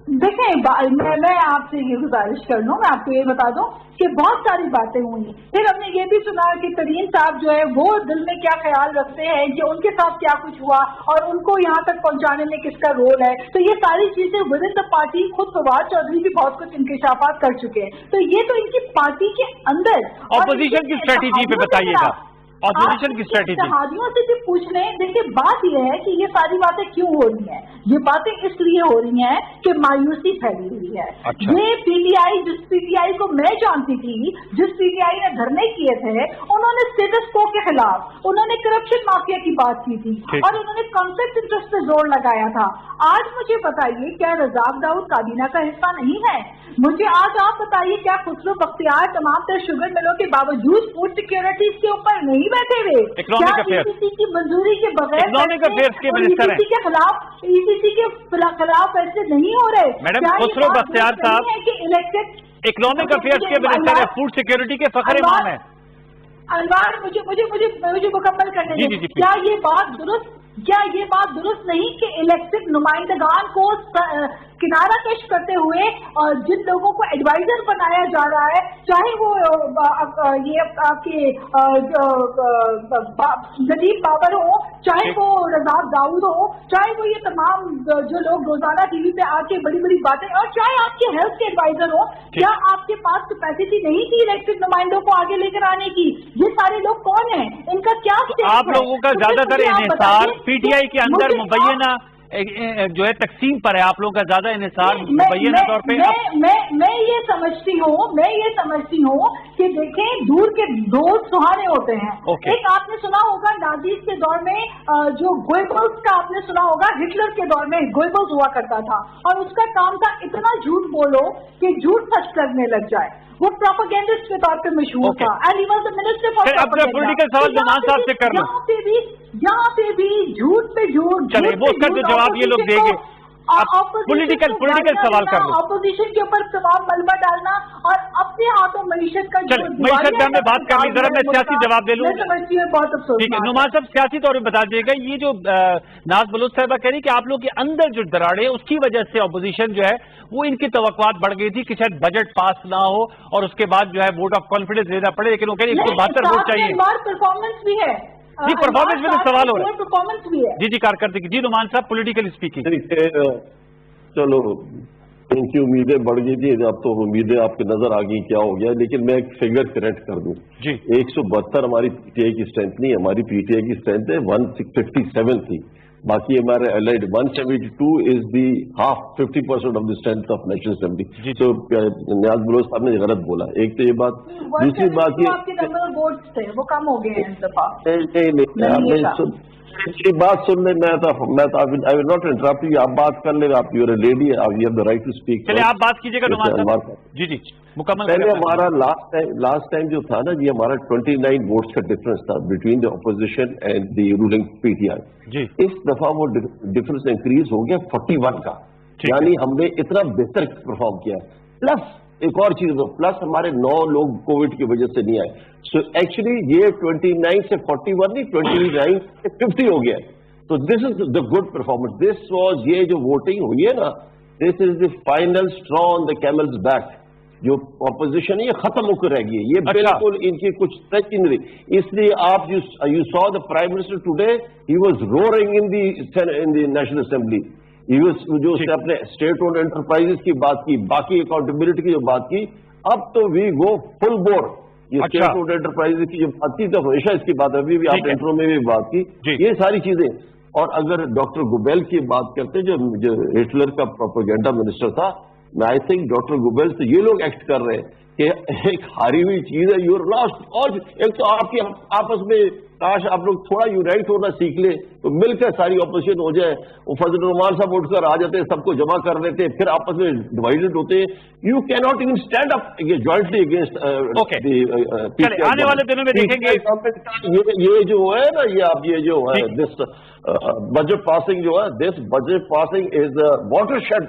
دیکھیں میں آپ سے یہ گزارش کر لوں، میں آپ کو یہ بتا دوں کہ بہت ساری باتیں ہوئی. پھر ہم نے یہ بھی سنا کہ ترین صاحب جو ہے وہ دل میں کیا خیال رکھتے ہیں کہ ان کے ساتھ کیا کچھ ہوا اور ان کو یہاں تک پہنچانے میں کس کا رول ہے. تو یہ ساری چیزیں ود ان دا پارٹی خود فواد چودھری بھی بہت کچھ انکشافات کر چکے ہیں. تو یہ تو ان کی پارٹی کے اندر اپوزیشن کی اسٹریٹجی پہ بتائیے گا، اپوزیشن کی اسٹریٹجی. اتحادیوں سے بھی پوچھ لیں. دیکھیے بات یہ ہے کہ یہ ساری باتیں کیوں ہو رہی ہیں. یہ باتیں اس لیے ہو رہی ہیں کہ مایوسی پھیلی ہوئی ہے. یہ پی ٹی آئی، جس پی ٹی آئی کو میں جانتی تھی، جس پی ٹی آئی نے دھرنے کیے تھے، انہوں نے اسٹیٹس کو کے خلاف، انہوں نے کرپشن مافیا کی بات کی تھی اور انہوں نے کانفلکٹ انٹرسٹ پہ زور لگایا تھا. آج مجھے بتائیے کیا رزاق داؤد کابینہ کا حصہ نہیں ہے؟ مجھے آج آپ بتائیے کیا خسرو بختیار تمام تر شوگر ملوں کے باوجود فوڈ سیکورٹیز کے اوپر نہیں بیٹھے ہوئے؟ کیا ای سی سی کی منظوری کے بغیر ای سی کے خلاف ایسے نہیں ہو رہے؟ میڈم خسرو بختیار صاحب اکنامک افیئرس کے منسٹر ہے، فوڈ سیکورٹی کے فخر امام ہے. انوار مجھے مکمل کرنے دیں. کیا یہ بات درست نہیں کہ الیکٹڈ نمائندگان کو کنارہ کش کرتے ہوئے اور جن لوگوں کو ایڈوائزر بنایا جا رہا ہے، چاہے وہ یہ آپ کے ندیم بابر ہو، چاہے وہ رزاق داؤد ہو، چاہے وہ یہ تمام جو لوگ روزانہ ٹی وی پہ آ کے بڑی بڑی باتیں، اور چاہے آپ کے ہیلتھ کے ایڈوائزر ہو، کیا آپ کے پاس کیپیسٹی نہیں تھی الیکٹڈ نمائندوں کو آگے لے کر آنے کی؟ یہ سارے لوگ کون ہیں؟ ان کا کیا آپ لوگوں کا زیادہ تر انحصار پی ٹی آئی کے اندر مبینہ جو ہے تقسیم پر ہے، آپ لوگوں کا زیادہ انحصار مبینہ طور پہ. میں یہ سمجھتی ہوں کہ دیکھیں دور کے دوست سہانے ہوتے ہیں. ایک آپ نے سنا ہوگا نازیز کے دور میں جو گوئبلز کا آپ نے سنا ہوگا، ہٹلر کے دور میں گوئبلز ہوا کرتا تھا اور اس کا کام تھا اتنا جھوٹ بولو کہ جھوٹ سچ کرنے لگ جائے. وہ پروپیگنڈسٹ کے طور پہ مشہور تھا. پولیٹیکل سوال نعمان صاحب سے کر لوں. یہاں پہ بھی جھوٹ پہ جھوٹ، چلے وہ اس کا جو جواب یہ لوگ دیں گے. پولیٹیکل سوال کر لوں. اپوزیشن کے اوپر تمام ملبہ ڈالنا اور اپنے ہاتھوں معیشت کا معیشت کا میں بات کر لی، ذرا میں سیاسی جواب دے لوں. میں سمجھتی ہوں بہت افسوس. ٹھیک ہے نعمان صاحب سیاسی طور پہ بتا دیجیے گا، یہ جو ناز بلوچ صاحبہ کہہ رہی کہ آپ لوگ کے اندر جو دراڑے اس کی وجہ سے اپوزیشن جو ہے وہ ان کی توقعات بڑھ گئی تھی کہ شاید بجٹ پاس نہ ہو اور اس کے بعد جو ہے ووٹ آف کانفیڈنس لینا پڑے، لیکن وہ کہہ رہی 172 ووٹ چاہیے. پرفارمنس بھی ہے جی، پرفارمنس میں سوال ہو رہا ہے. پرفارمنس بھی ہے. جی کارکردگی. جی نعمان صاحب پولیٹیکل اسپیکنگ. چلو ان کی امیدیں بڑھ گئی تھی، اب تو امیدیں آپ کی نظر آ گئی کیا ہو گیا. لیکن میں ایک فگر کریکٹ کر دوں. جی 172 ہماری پی ٹی آئی کی اسٹرینتھ نہیں، ہماری پی ٹی آئی کی اسٹرینتھ ہے 157 تھی. باقی ہمارے allied 172 is the half 50% of the strength of national assembly. تو نیاز بلوچ صاحب نے غلط بولا. ایک تو یہ بات، دوسری بات یہ آپ کے نمبر ووٹس تھے وہ کم ہو گئے ہیں اس دفعہ. نہیں یہ بات سن لیں. میں تو I will not interrupt you. آپ بات کر لیں، آپ you are a lady, you have the right to speak. چلے آپ بات کیجیے گا نعمان صاحب. جی جی مکمل. پہلے ہمارا لاسٹ ٹائم جو تھا نا جی، ہمارا 29 ووٹس کا ڈفرنس تھا between the opposition and the ruling P T I. جی اس دفعہ وہ ڈفرنس انکریز ہو گیا 41 کا، یعنی ہم نے اتنا بہتر پرفارم کیا. پلس ایک اور چیز ہو، پلس ہمارے 9 لوگ کووڈ کی وجہ سے نہیں آئے. سو ایکچولی یہ 29 سے 41 نہیں، 29 سے 50 ہو گیا. تو this is the good performance. This was, یہ جو ووٹنگ ہوئی ہے نا، this is the final straw on the camel's back. جو اپوزیشن ہے یہ ختم ہو کر رہ گئی ہے، یہ بالکل ان کی کچھ ٹچ نہیں رہی. اس لیے آپ you saw the prime minister today, he was roaring in the national assembly. جو اس نے اپنے اسٹیٹ اونڈ انٹرپرائز کی بات کی، باقی اکاؤنٹیبلٹی کی جو بات کی، اب تو وی گو فل بور. یہ اسٹیٹ اونڈ انٹرپرائز کی جو بات کی تو ہمیشہ اس کی بات، ابھی بھی آپ انٹرو میں بھی بات کی، یہ ساری چیزیں. اور اگر ڈاکٹر گوبیل کی بات کرتے جو ہٹلر کا پروپیگنڈا منسٹر تھا، میں آئی تھنک ڈاکٹر گوبیل سے یہ لوگ ایکٹ کر رہے ہیں کہ ایک ہاری ہوئی چیز ہے، یو آر لاسٹ. اور ایک تو آپ کی آپس میں کاش آپ لوگ تھوڑا یونائٹ ہونا سیکھ لیں تو مل کر ساری اپوزیشن ہو جائے. وہ فضل الرحمان صاحب اٹھ کر آ جاتے ہیں, سب کو جمع کر دیتے ہیں, پھر آپس میں ڈیوائڈڈ ہوتے ہیں. یو کی not even stand up jointly against. چلے آنے والے دنوں میں دیکھیں گے یہ جو ہے نا, یہ جو ہے دس بجٹ پاسنگ جو ہے, this budget passing is watershed.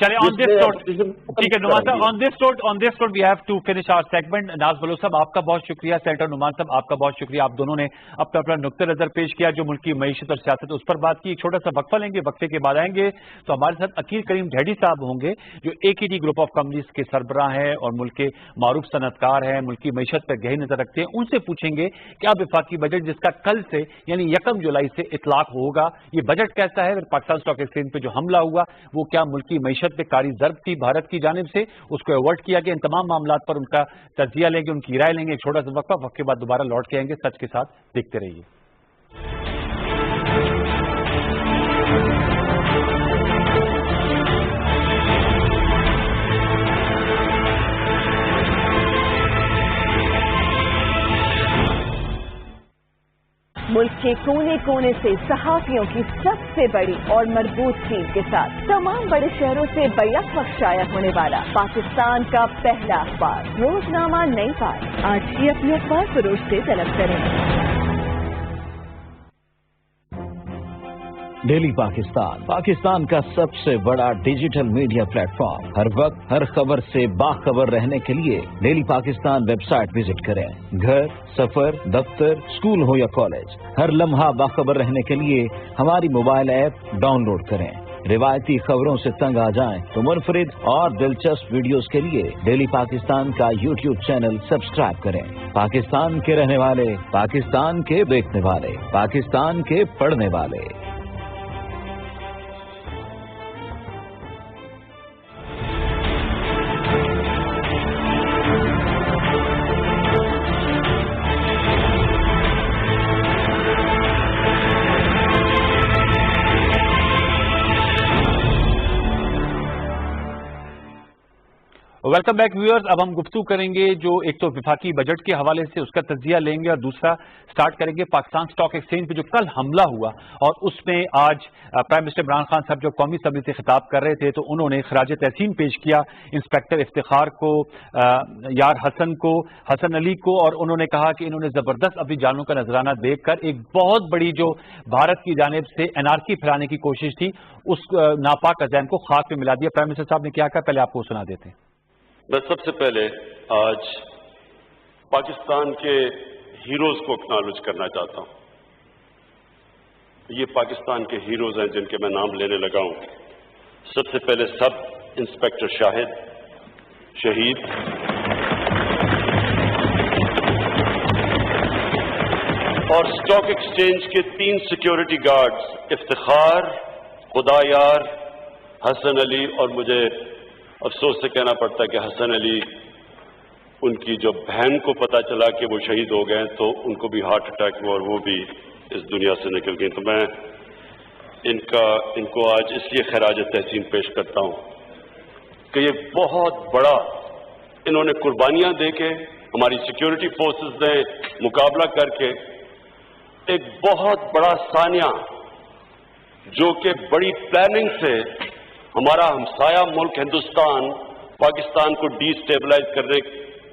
چلے آن دس نوٹ, ٹھیک ہے نعمان صاحب, on this note we have to finish our segment. Naz Baloch صاحب آپ کا بہت شکریہ, سینیٹر نعمان صاحب آپ کا بہت شکریہ. آپ دونوں نے اپنا اپنا نقطہ نظر پیش کیا, جو ملک کی معیشت اور سیاست اس پر بات کی. ایک چھوٹا سا وقفہ لیں گے, وقفے کے بعد آئیں گے تو ہمارے ساتھ عقیل کریم ڈھیڈی صاحب ہوں گے, جو AKT گروپ آف کمپنیز کے سربراہ ہیں اور ملک کے معروف صنعت کار ہیں, ملک کی معیشت پر گہری نظر رکھتے ہیں. ان سے پوچھیں گے کہ اب وفاقی بجٹ جس کا کل سے یعنی 1 جولائی سے اطلاق ہوگا, یہ بجٹ کیسا ہے؟ پاکستان اسٹاک ایکسچینج پہ جو حملہ ہوا وہ کیا ملک کی معیشت پہ کاری ضرب تھی بھارت کی جانب سے, اس کو ایوارڈ کیا گیا؟ ان تمام معاملات پر ان کا تجزیہ لیں گے, ان کی رائے لیں گے. ایک چھوٹا سا وقفہ کے بعد دوبارہ لوٹ کے آئیں گے. سچ کے ساتھ دیکھتے رہیے. ملک کے کونے کونے سے صحافیوں کی سب سے بڑی اور مربوط ٹیم کے ساتھ تمام بڑے شہروں سے بیک وقت شائع ہونے والا پاکستان کا پہلا اخبار روزنامہ نئی بات. آج ہی اپنی اخبار فروش سے طلب کریں. ڈیلی پاکستان, پاکستان کا سب سے بڑا ڈیجیٹل میڈیا پلیٹ فارم. ہر وقت ہر خبر سے باخبر رہنے کے لیے daily Pakistan website visit کریں. گھر, سفر, دفتر, اسکول ہو یا کالج, ہر لمحہ باخبر رہنے کے لیے ہماری موبائل ایپ ڈاؤن لوڈ کریں. روایتی خبروں سے تنگ آ جائیں تو منفرد اور دلچسپ ویڈیوز کے لیے ڈیلی پاکستان کا YouTube چینل سبسکرائب کریں. پاکستان کے رہنے والے, پاکستان کے دیکھنے والے, پاکستان کے پڑھنے والے. Welcome back viewers. اب ہم گفتگو کریں گے جو ایک تو وفاقی بجٹ کے حوالے سے اس کا تجزیہ لیں گے, اور دوسرا سٹارٹ کریں گے پاکستان اسٹاک ایکسچینج پہ جو کل حملہ ہوا, اور اس میں آج پرائم منسٹر عمران خان صاحب جو قومی اسمبلی سے خطاب کر رہے تھے تو انہوں نے خراج تحسین پیش کیا انسپیکٹر افتخار کو, یار حسن کو, حسن علی کو, اور انہوں نے کہا کہ انہوں نے زبردست اپنی جانوں کا نذرانہ دیکھ کر ایک بہت بڑی جو بھارت کی جانب سے انارکی پھیلانے کی کوشش تھی اس ناپاک عزائم کو خاک میں ملا دیا. پرائم منسٹر صاحب نے کیا کہا, پہلے آپ کو سنا دیتے ہیں. میں سب سے پہلے آج پاکستان کے ہیروز کو اکنالج کرنا چاہتا ہوں. یہ پاکستان کے ہیروز ہیں جن کے میں نام لینے لگا ہوں. سب سے پہلے سب انسپیکٹر شاہد شہید, اور اسٹاک ایکسچینج کے 3 سیکیورٹی گارڈز افتخار, خدا یار, حسن علی, اور مجھے افسوس سے کہنا پڑتا ہے کہ حسن علی, ان کی جو بہن کو پتا چلا کہ وہ شہید ہو گئے تو ان کو بھی ہارٹ اٹیک ہوا اور وہ بھی اس دنیا سے نکل گئی. تو میں ان کو آج اس لیے خراج تحسین پیش کرتا ہوں کہ یہ بہت بڑا انہوں نے قربانیاں دے کے ہماری سیکیورٹی فورسز نے مقابلہ کر کے ایک بہت بڑا سانیہ جو کہ بڑی پلاننگ سے ہمارا ہمسایہ ملک ہندوستان پاکستان کو ڈی اسٹیبلائز کرنے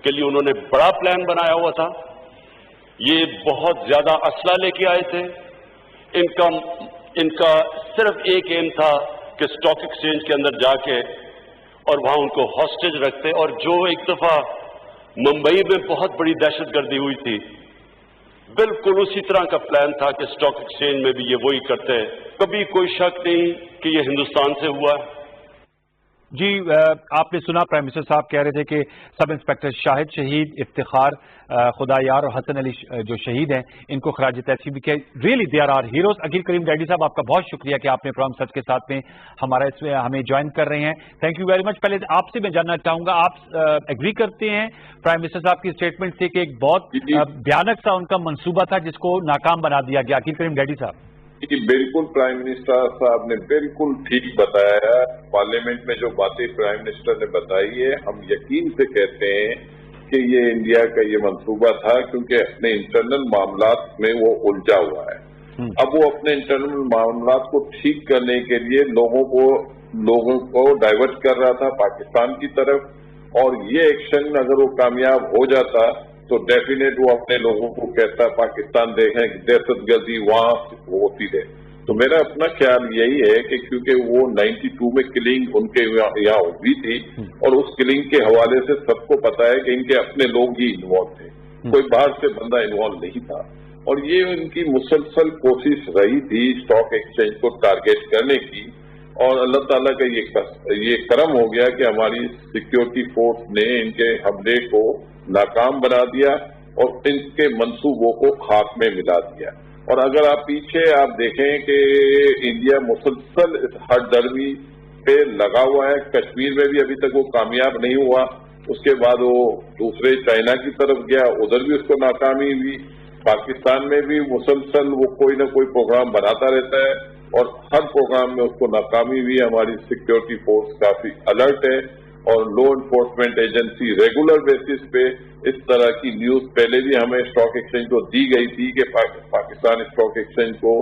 کے لیے انہوں نے بڑا پلان بنایا ہوا تھا. یہ بہت زیادہ اسلحہ لے کے آئے تھے. ان کا صرف ایک ایم تھا کہ اسٹاک ایکسچینج کے اندر جا کے اور وہاں ان کو ہاسٹیج رکھتے, اور جو ایک دفعہ ممبئی میں بہت بڑی دہشت گردی ہوئی تھی بالکل اسی طرح کا پلان تھا کہ اسٹاک ایکسچینج میں بھی یہ وہی کرتے. کبھی کوئی شک نہیں کہ یہ ہندوستان سے ہوا. جی آپ نے سنا پرائم منسٹر صاحب کہہ رہے تھے کہ سب انسپیکٹر شاہد شہید, افتخار, خدا یار اور حسن علی جو شہید ہیں ان کو خراج تحسین بھی کیا. Really they are heroes. Aqeel Karim Dhedhi صاحب آپ کا بہت شکریہ کہ آپ نے پروگرام سچ کے ساتھ میں ہمارا اس میں ہمیں جوائن کر رہے ہیں. Thank you very much. پہلے آپ سے میں جاننا چاہوں گا, آپ ایگری کرتے ہیں پرائم منسٹر صاحب کی اسٹیٹمنٹ سے کہ ایک بہت بھیانک سا ان کا منصوبہ تھا جس کو ناکام بنا دیا گیا؟ عقیل کریم ڈیڈی صاحب. بالکل پرائم منسٹر صاحب نے بالکل ٹھیک بتایا ہے. پارلیمنٹ میں جو باتیں پرائم منسٹر نے بتائی ہے, ہم یقین سے کہتے ہیں के ये इंडिया का ये मंसूबा था, क्योंकि अपने इंटरनल मामलात में वो उलझा हुआ है। अब वो अपने इंटरनल मामलात को ठीक करने के लिए लोगों को डाइवर्ट कर रहा था पाकिस्तान की तरफ, और ये एक्शन अगर वो कामयाब हो जाता तो डेफिनेट वो अपने लोगों को कहता पाकिस्तान देखें कि दहशतगर्दी वहां होती है। तो मेरा अपना ख्याल यही है कि क्योंकि वो 92 में किलिंग उनके यहाँ हुई थी, और उस किलिंग के हवाले से सबको पता है कि इनके अपने लोग ही इन्वॉल्व थे, कोई बाहर से बंदा इन्वॉल्व नहीं था। और ये उनकी मुसलसल कोशिश रही थी स्टॉक एक्सचेंज को टारगेट करने की, और अल्लाह ताला का ये करम हो गया कि हमारी सिक्योरिटी फोर्स ने इनके हमले को नाकाम बना दिया और इनके मंसूबों को खाक में मिला दिया। और अगर आप पीछे देखें कि इंडिया मुसलसल इस हरदर्मी पे लगा हुआ है, कश्मीर में भी अभी तक वो कामयाब नहीं हुआ, उसके बाद वो दूसरे चाइना की तरफ गया, उधर भी उसको नाकामी हुई, पाकिस्तान में भी मुसलसल वो कोई ना कोई प्रोग्राम बनाता रहता है और हर प्रोग्राम में उसको नाकामी हुई। हमारी सिक्योरिटी फोर्स काफी अलर्ट है और law enforcement agency regular basis पे इस तरह की न्यूज पहले भी हमें स्टॉक एक्सचेंज को दी गई थी कि पाकिस्तान स्टॉक एक्सचेंज को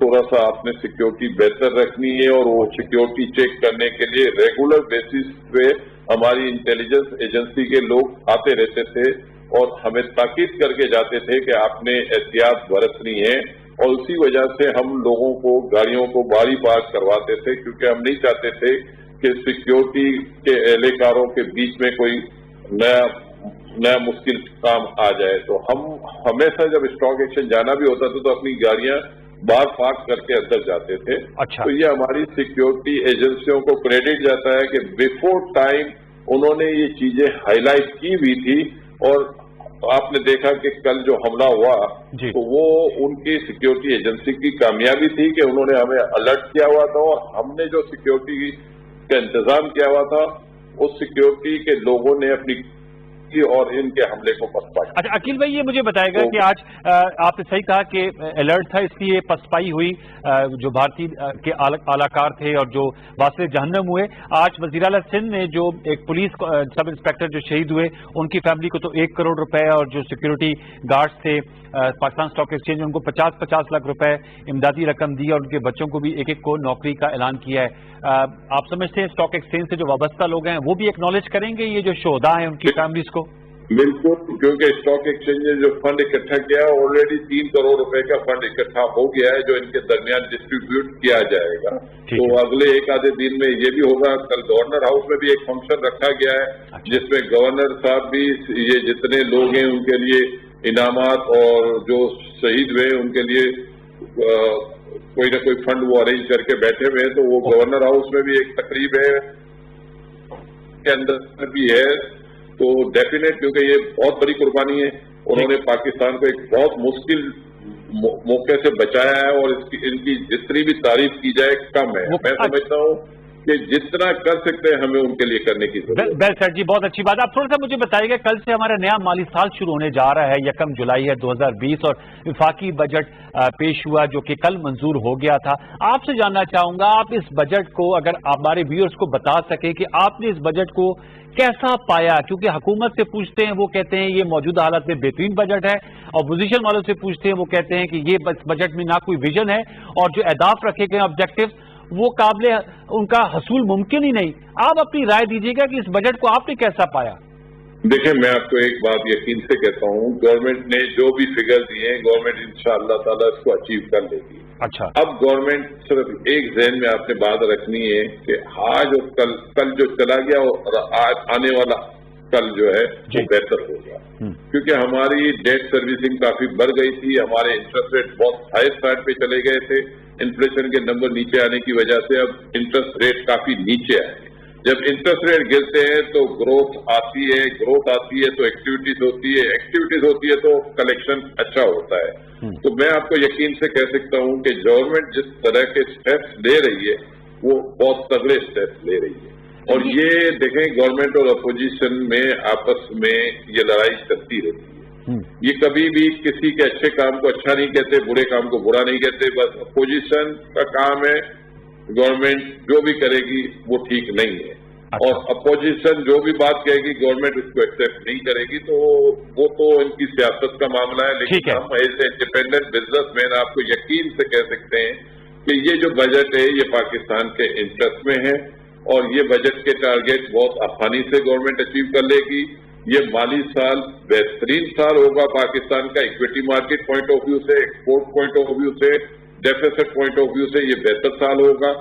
थोड़ा सा आपने सिक्योरिटी बेहतर रखनी है, और वो सिक्योरिटी चेक करने के लिए रेगुलर बेसिस पे हमारी इंटेलिजेंस एजेंसी के लोग आते रहते थे और हमें ताकीद करके जाते थे कि आपने एहतियात बरतनी है। और उसी वजह से हम लोगों को गाड़ियों को बारी पार्क करवाते थे, क्योंकि हम नहीं चाहते थे कि सिक्योरिटी के एहलकारों के बीच में कोई नया मुश्किल काम आ जाए। तो हम हमेशा जब स्टॉक एक्सचेंज जाना भी होता था तो अपनी गाड़ियां बाहर पार्क करके अंदर जाते थे। अच्छा। तो ये हमारी सिक्योरिटी एजेंसियों को क्रेडिट जाता है कि बिफोर टाइम उन्होंने ये चीजें हाईलाइट की हुई थी, और आपने देखा कि कल जो हमला हुआ तो वो उनकी सिक्योरिटी एजेंसी की कामयाबी थी कि उन्होंने हमें अलर्ट किया हुआ था, और हमने जो सिक्योरिटी का इंतजाम किया हुआ था उस सिक्योरिटी के लोगों ने अपनी और इनके हमले को पसपाई। अच्छा अकील भाई, ये मुझे बताएगा कि आज आपने सही कहा कि अलर्ट था इसलिए पसपाई हुई, जो भारतीय के आलाकार थे और जो वास्ते जहन्नम हुए। आज वज़ीर आला सिंध ने जो एक पुलिस सब इंस्पेक्टर जो शहीद हुए उनकी फैमिली को तो 1 करोड़ रुपए, और जो सिक्योरिटी गार्ड्स थे पाकिस्तान स्टॉक एक्सचेंज उनको 50-50 लाख रुपए इमदादी रकम दी, और उनके बच्चों को भी एक को नौकरी का ऐलान किया है। आप समझते हैं स्टॉक एक्सचेंज से जो वाबस्ता लोग हैं वो भी एक्नॉलेज करेंगे ये जो शोहदा हैं उनकी फैमिलीज को? बिल्कुल, क्योंकि स्टॉक एक्सचेंज ने जो फंड इकट्ठा किया ऑलरेडी 3 करोड़ रुपए का फंड इकट्ठा हो गया है, जो इनके दरमियान डिस्ट्रीब्यूट किया जाएगा। तो अगले एक आधे दिन में ये भी होगा। कल गवर्नर हाउस में भी एक फंक्शन रखा गया है जिसमें गवर्नर साहब भी ये जितने लोग हैं उनके लिए इनामात, और जो शहीद हुए उनके लिए कोई ना कोई फंड वो अरेंज करके बैठे हुए हैं। तो वो गवर्नर हाउस में भी एक तकरीब है के अंदर भी है। तो डेफिनेट, क्योंकि ये बहुत बड़ी कुर्बानी है, उन्होंने पाकिस्तान को एक बहुत मुश्किल मौके से बचाया है, और इनकी जितनी भी तारीफ की जाए कम है। मैं समझता हूँ कि जितना कर सकते हैं हमें उनके लिए करने की जरूरत है। वेल सर जी, बहुत अच्छी बात। आप थोड़ा सा मुझे बताइएगा, कल से हमारा नया माली साल शुरू होने जा रहा है, 1 जुलाई है 2020, और विफाकी बजट पेश हुआ जो कि कल मंजूर हो गया था। आपसे जानना चाहूंगा, आप इस बजट को अगर हमारे व्यूअर्स को बता सके कि आपने इस बजट को कैसा पाया, क्योंकि हुकूमत से पूछते हैं वो कहते हैं ये मौजूदा हालत में बेहतरीन बजट है, अपोजिशन वालों से पूछते हैं वो कहते हैं कि ये बजट में ना कोई विजन है, और जो अहदाफ रखे गए ऑब्जेक्टिव वो काबिल उनका हसूल मुमकिन ही नहीं। आप अपनी राय दीजिएगा कि इस बजट को आपने कैसा पाया? देखिए, मैं आपको एक बात यकीन से कहता हूँ, गवर्नमेंट ने जो भी फिगर दिए हैं गवर्नमेंट इंशाअल्लाह ताला इसको अचीव कर लेगी। अच्छा। अब गवर्नमेंट सिर्फ एक ज़हन में आपने बात रखनी है कि आज और कल जो चला गया और आज आने वाला कल जो है वो बेहतर होगा, क्योंकि हमारी डेट सर्विसिंग काफी बढ़ गई थी, हमारे इंटरेस्ट रेट बहुत हाई स्टार्ट पे चले गए थे, इन्फ्लेशन के नंबर नीचे आने की वजह से अब इंटरेस्ट रेट काफी नीचे आए। जब इंटरेस्ट रेट गिरते हैं तो ग्रोथ आती है, ग्रोथ आती है तो एक्टिविटीज होती है, एक्टिविटीज होती है तो कलेक्शन अच्छा होता है। तो मैं आपको यकीन से कह सकता हूं कि गवर्नमेंट जिस तरह के स्टेप्स ले रही है वो बहुत तगड़े स्टेप्स ले रही है। और ये देखें, गवर्नमेंट और अपोजिशन में आपस में ये लड़ाई चलती रहती है। ये कभी भी किसी के अच्छे काम को अच्छा नहीं कहते, बुरे काम को बुरा नहीं कहते। बस अपोजिशन का काम है गवर्नमेंट जो भी करेगी वो ठीक नहीं है। और अपोजिशन जो भी बात कहेगी गवर्नमेंट उसको एक्सेप्ट नहीं करेगी, तो वो तो इनकी सियासत का मामला है। लेकिन हम एज ए इंडिपेंडेंट बिजनेसमैन आपको यकीन से कह सकते हैं कि ये जो बजट है ये पाकिस्तान के इंटरेस्ट में है और ये बजट के टारगेट बहुत आसानी से गवर्नमेंट अचीव कर लेगी। ये माली साल बेहतरीन साल होगा पाकिस्तान का, equity market point of view से, एक्सपोर्ट पॉइंट ऑफ व्यू से, डेफिसिट पॉइंट ऑफ व्यू से ये बेहतर साल होगा।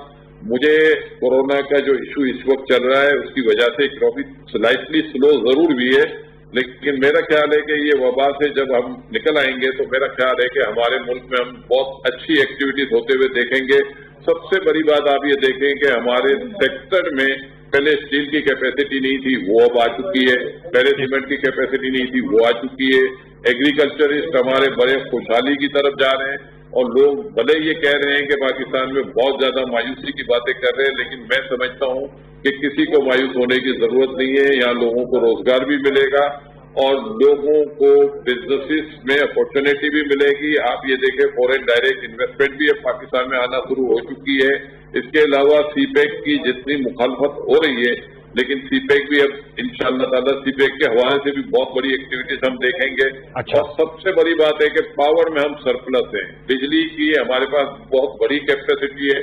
मुझे कोरोना का जो इशू इस वक्त चल रहा है उसकी वजह से इकोनॉमी स्लाइटली स्लो जरूर भी है, लेकिन मेरा ख्याल है कि ये वबा से जब हम निकल आएंगे तो मेरा ख्याल है कि हमारे मुल्क में हम बहुत अच्छी एक्टिविटीज होते हुए देखेंगे। सबसे बड़ी बात आप ये देखें कि हमारे सेक्टर में पहले स्टील की कैपेसिटी नहीं थी, वो अब आ चुकी है। पहले सीमेंट की कैपेसिटी नहीं थी, वो आ चुकी है। एग्रीकल्चरिस्ट हमारे बड़े खुशहाली की तरफ जा रहे हैं और लोग भले ये कह रहे हैं कि पाकिस्तान में बहुत ज्यादा मायूसी की बातें कर रहे हैं, लेकिन मैं समझता हूं कि किसी को मायूस होने की जरूरत नहीं है। यहाँ लोगों को रोजगार भी मिलेगा और लोगों को बिजनेसेस में अपॉर्चुनिटी भी मिलेगी। आप ये देखें फॉरेन डायरेक्ट इन्वेस्टमेंट भी अब पाकिस्तान में आना शुरू हो चुकी है। इसके अलावा सीपेक की जितनी मुखालफत हो रही है, लेकिन सीपेक भी अब इंशाअल्लाह ताला सीपेक के हवाले से भी बहुत बड़ी एक्टिविटीज हम देखेंगे। और सबसे बड़ी बात है कि पावर में हम सरप्लस हैं, बिजली की हमारे पास बहुत बड़ी कैपेसिटी है।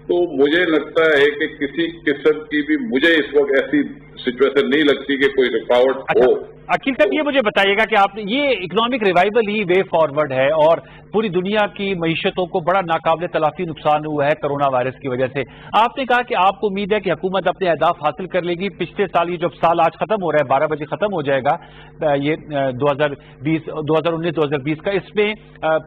तो मुझे लगता है कि किसी किस्म की भी मुझे इस वक्त ऐसी सिचुएशन नहीं लगती कि कोई रुकावट हो। अकील साहब ये मुझे बताइएगा कि आपने ये इकोनॉमिक रिवाइवल ही वे फॉरवर्ड है और पूरी दुनिया की मईशतों को बड़ा नाकाबिले तलाफी नुकसान हुआ है कोरोना वायरस की वजह से। आपने कहा कि आपको उम्मीद है कि हुकूमत अपने अहदाफ हासिल कर लेगी। पिछले साल ये जब साल आज खत्म हो रहा है, 12 बजे खत्म हो जाएगा ये 2019-2020 का, इसमें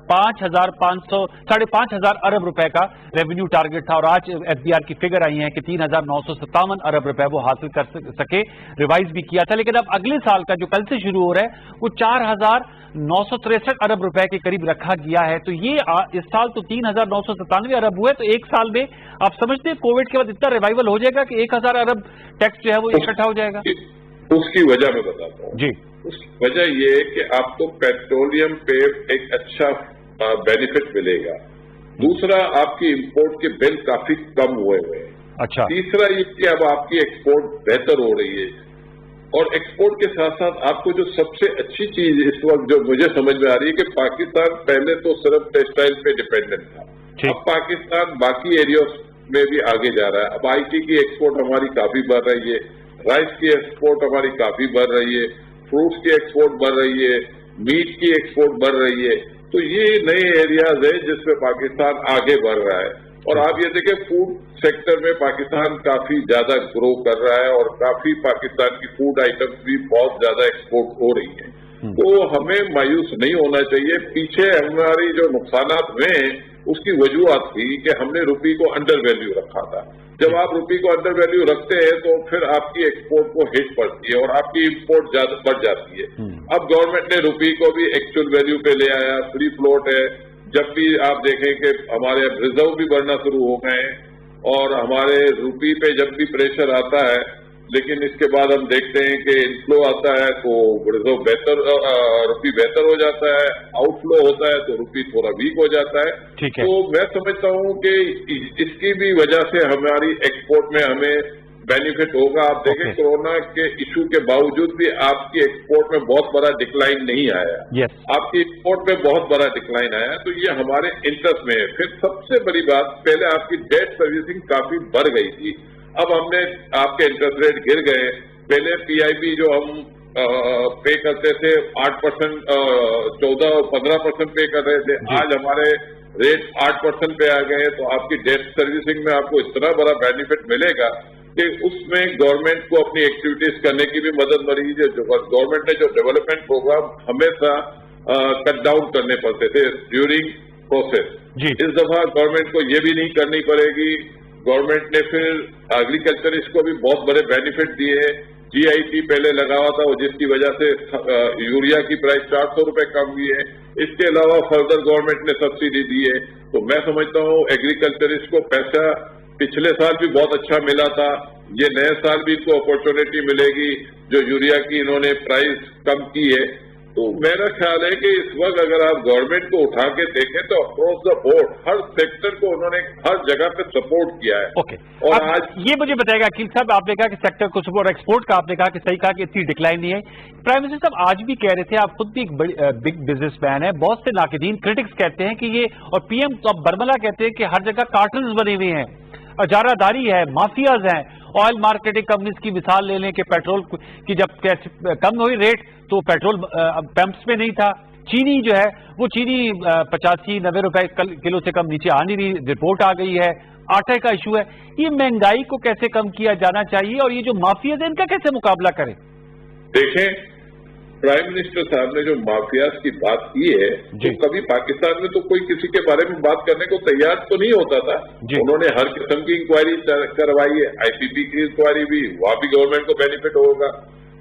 5,500 अरब रुपए का रेवेन्यू टारगेट था और आज एफबीआर की फिगर आई है कि 3,957 अरब रुपए वो हासिल कर सके। रिवाइज भी किया था, लेकिन अब अगले साल का जो कल से शुरू हो रहा है वो 4,963 अरब रुपए के करीब रखा गया है। तो ये इस साल तो 3,997 अरब हुए, तो एक साल में आप समझते हैं कोविड के बाद इतना रिवाइवल हो जाएगा कि 1,000 अरब टैक्स जो है वो इकट्ठा हो जाएगा? उसकी वजह मैं बताता हूँ जी। उसकी वजह ये है कि आपको पेट्रोलियम पे एक अच्छा बेनिफिट मिलेगा। दूसरा, आपकी इंपोर्ट के बिल काफी कम हुए हैं। अच्छा। तीसरा ये कि अब आपकी एक्सपोर्ट बेहतर हो रही है और एक्सपोर्ट के साथ साथ आपको जो सबसे अच्छी चीज इस वक्त जो मुझे समझ में आ रही है कि पाकिस्तान पहले तो सिर्फ टेक्सटाइल पे डिपेंडेंट था, अब पाकिस्तान बाकी एरियाज में भी आगे जा रहा है। अब आईटी की एक्सपोर्ट हमारी काफी बढ़ रही है, राइस की एक्सपोर्ट हमारी काफी बढ़ रही है, फ्रूट्स की एक्सपोर्ट बढ़ रही है, मीट की एक्सपोर्ट बढ़ रही है। तो ये नए एरियाज है जिसमें पाकिस्तान आगे बढ़ रहा है। और आप ये देखें फूड सेक्टर में पाकिस्तान काफी ज्यादा ग्रो कर रहा है और काफी पाकिस्तान की फूड आइटम्स भी बहुत ज्यादा एक्सपोर्ट हो रही हैं। तो हमें मायूस नहीं होना चाहिए। पीछे हमारी जो नुकसानात हुए हैं उसकी वजूहत थी कि हमने रुपये को अंडर वैल्यू रखा था। जब आप रुपये को अंडर वैल्यू रखते हैं तो फिर आपकी एक्सपोर्ट को हिट पड़ती है और आपकी इंपोर्ट ज्यादा बढ़ जाती है। अब गवर्नमेंट ने रुपये को भी एक्चुअल वैल्यू पे ले आया, फ्री फ्लोट है। जब भी आप देखें कि हमारे रिजर्व भी बढ़ना शुरू हो गए हैं और हमारे रुपये पे जब भी प्रेशर आता है, लेकिन इसके बाद हम देखते हैं कि इनफ्लो आता है तो रिजर्व रुपये बेहतर हो जाता है, आउटफ्लो होता है तो रुपये थोड़ा वीक हो जाता है। तो मैं समझता हूं कि इसकी भी वजह से हमारी एक्सपोर्ट में हमें बेनिफिट होगा। आप देखें कोरोना के इशू के बावजूद भी आपकी एक्सपोर्ट में बहुत बड़ा डिक्लाइन नहीं आया। आपकी एक्सपोर्ट में बहुत बड़ा डिक्लाइन आया, तो ये हमारे इंटरेस्ट में है। फिर सबसे बड़ी बात, पहले आपकी डेट सर्विसिंग काफी बढ़ गई थी, अब हमने आपके इंटरेस्ट रेट गिर गए। पहले पीआईबी जो हम पे करते थे 8%, 14 और 15% पे कर रहे थे, आज हमारे रेट 8% पे आ गए। तो आपकी डेट सर्विसिंग में आपको इतना बड़ा बेनिफिट मिलेगा कि उसमें गवर्नमेंट को अपनी एक्टिविटीज करने की भी मदद मिलेगी। गवर्नमेंट ने जो डेवलपमेंट प्रोग्राम हमेशा कट डाउन करने पड़ते थे ड्यूरिंग प्रोसेस, इस दफा गवर्नमेंट को ये भी नहीं करनी पड़ेगी। गवर्नमेंट ने फिर एग्रीकल्चरिस्ट को भी बहुत बड़े बेनिफिट दिए हैं। जीआईटी पहले लगा हुआ था जिसकी वजह से यूरिया की प्राइस 400 रुपए कम हुई है। इसके अलावा फर्दर गवर्नमेंट ने सब्सिडी दी है। तो मैं समझता हूँ एग्रीकल्चरिस्ट को पैसा पिछले साल भी बहुत अच्छा मिला था, ये नए साल भी इनको अपॉर्चुनिटी मिलेगी। जो यूरिया की इन्होंने प्राइस कम की है तो मेरा ख्याल है कि इस वक्त अगर आप गवर्नमेंट को उठा के देखें तो across the board her sector को उन्होंने हर जगह पे सपोर्ट किया है। ओके, और अब आज ये मुझे बताएगा अकील साहब, आपने कहा कि सेक्टर को सपोर्ट, एक्सपोर्ट का आपने कहा कि सही कहा कि इतनी डिक्लाइन नहीं है। प्राइम मिनिस्टर साहब आज भी कह रहे थे, आप खुद भी एक बिग बिजनेसमैन है, बहुत से नाकिदीन क्रिटिक्स कहते हैं कि ये, और पीएम तो बरमला कहते हैं कि हर जगह कार्टल्स बने हुए हैं, अजारादारी है, माफियाज हैं। ऑयल मार्केटिंग कंपनीज की मिसाल ले लें कि पेट्रोल की जब कम हुई रेट तो पेट्रोल पंप्स पे नहीं था। चीनी जो है वो चीनी 85-90 रुपए किलो से कम नीचे आ नहीं रही, रिपोर्ट आ गई है। आटे का इशू है। ये महंगाई को कैसे कम किया जाना चाहिए और ये जो माफियाज है इनका कैसे मुकाबला करें? देखें, प्राइम मिनिस्टर साहब ने जो माफियाज की बात की है, तो कभी पाकिस्तान में तो कोई किसी के बारे में बात करने को तैयार तो नहीं होता था। उन्होंने हर किस्म की इंक्वायरी करवाई है, आईपीपी की इंक्वायरी भी, वहां भी गवर्नमेंट को बेनिफिट होगा,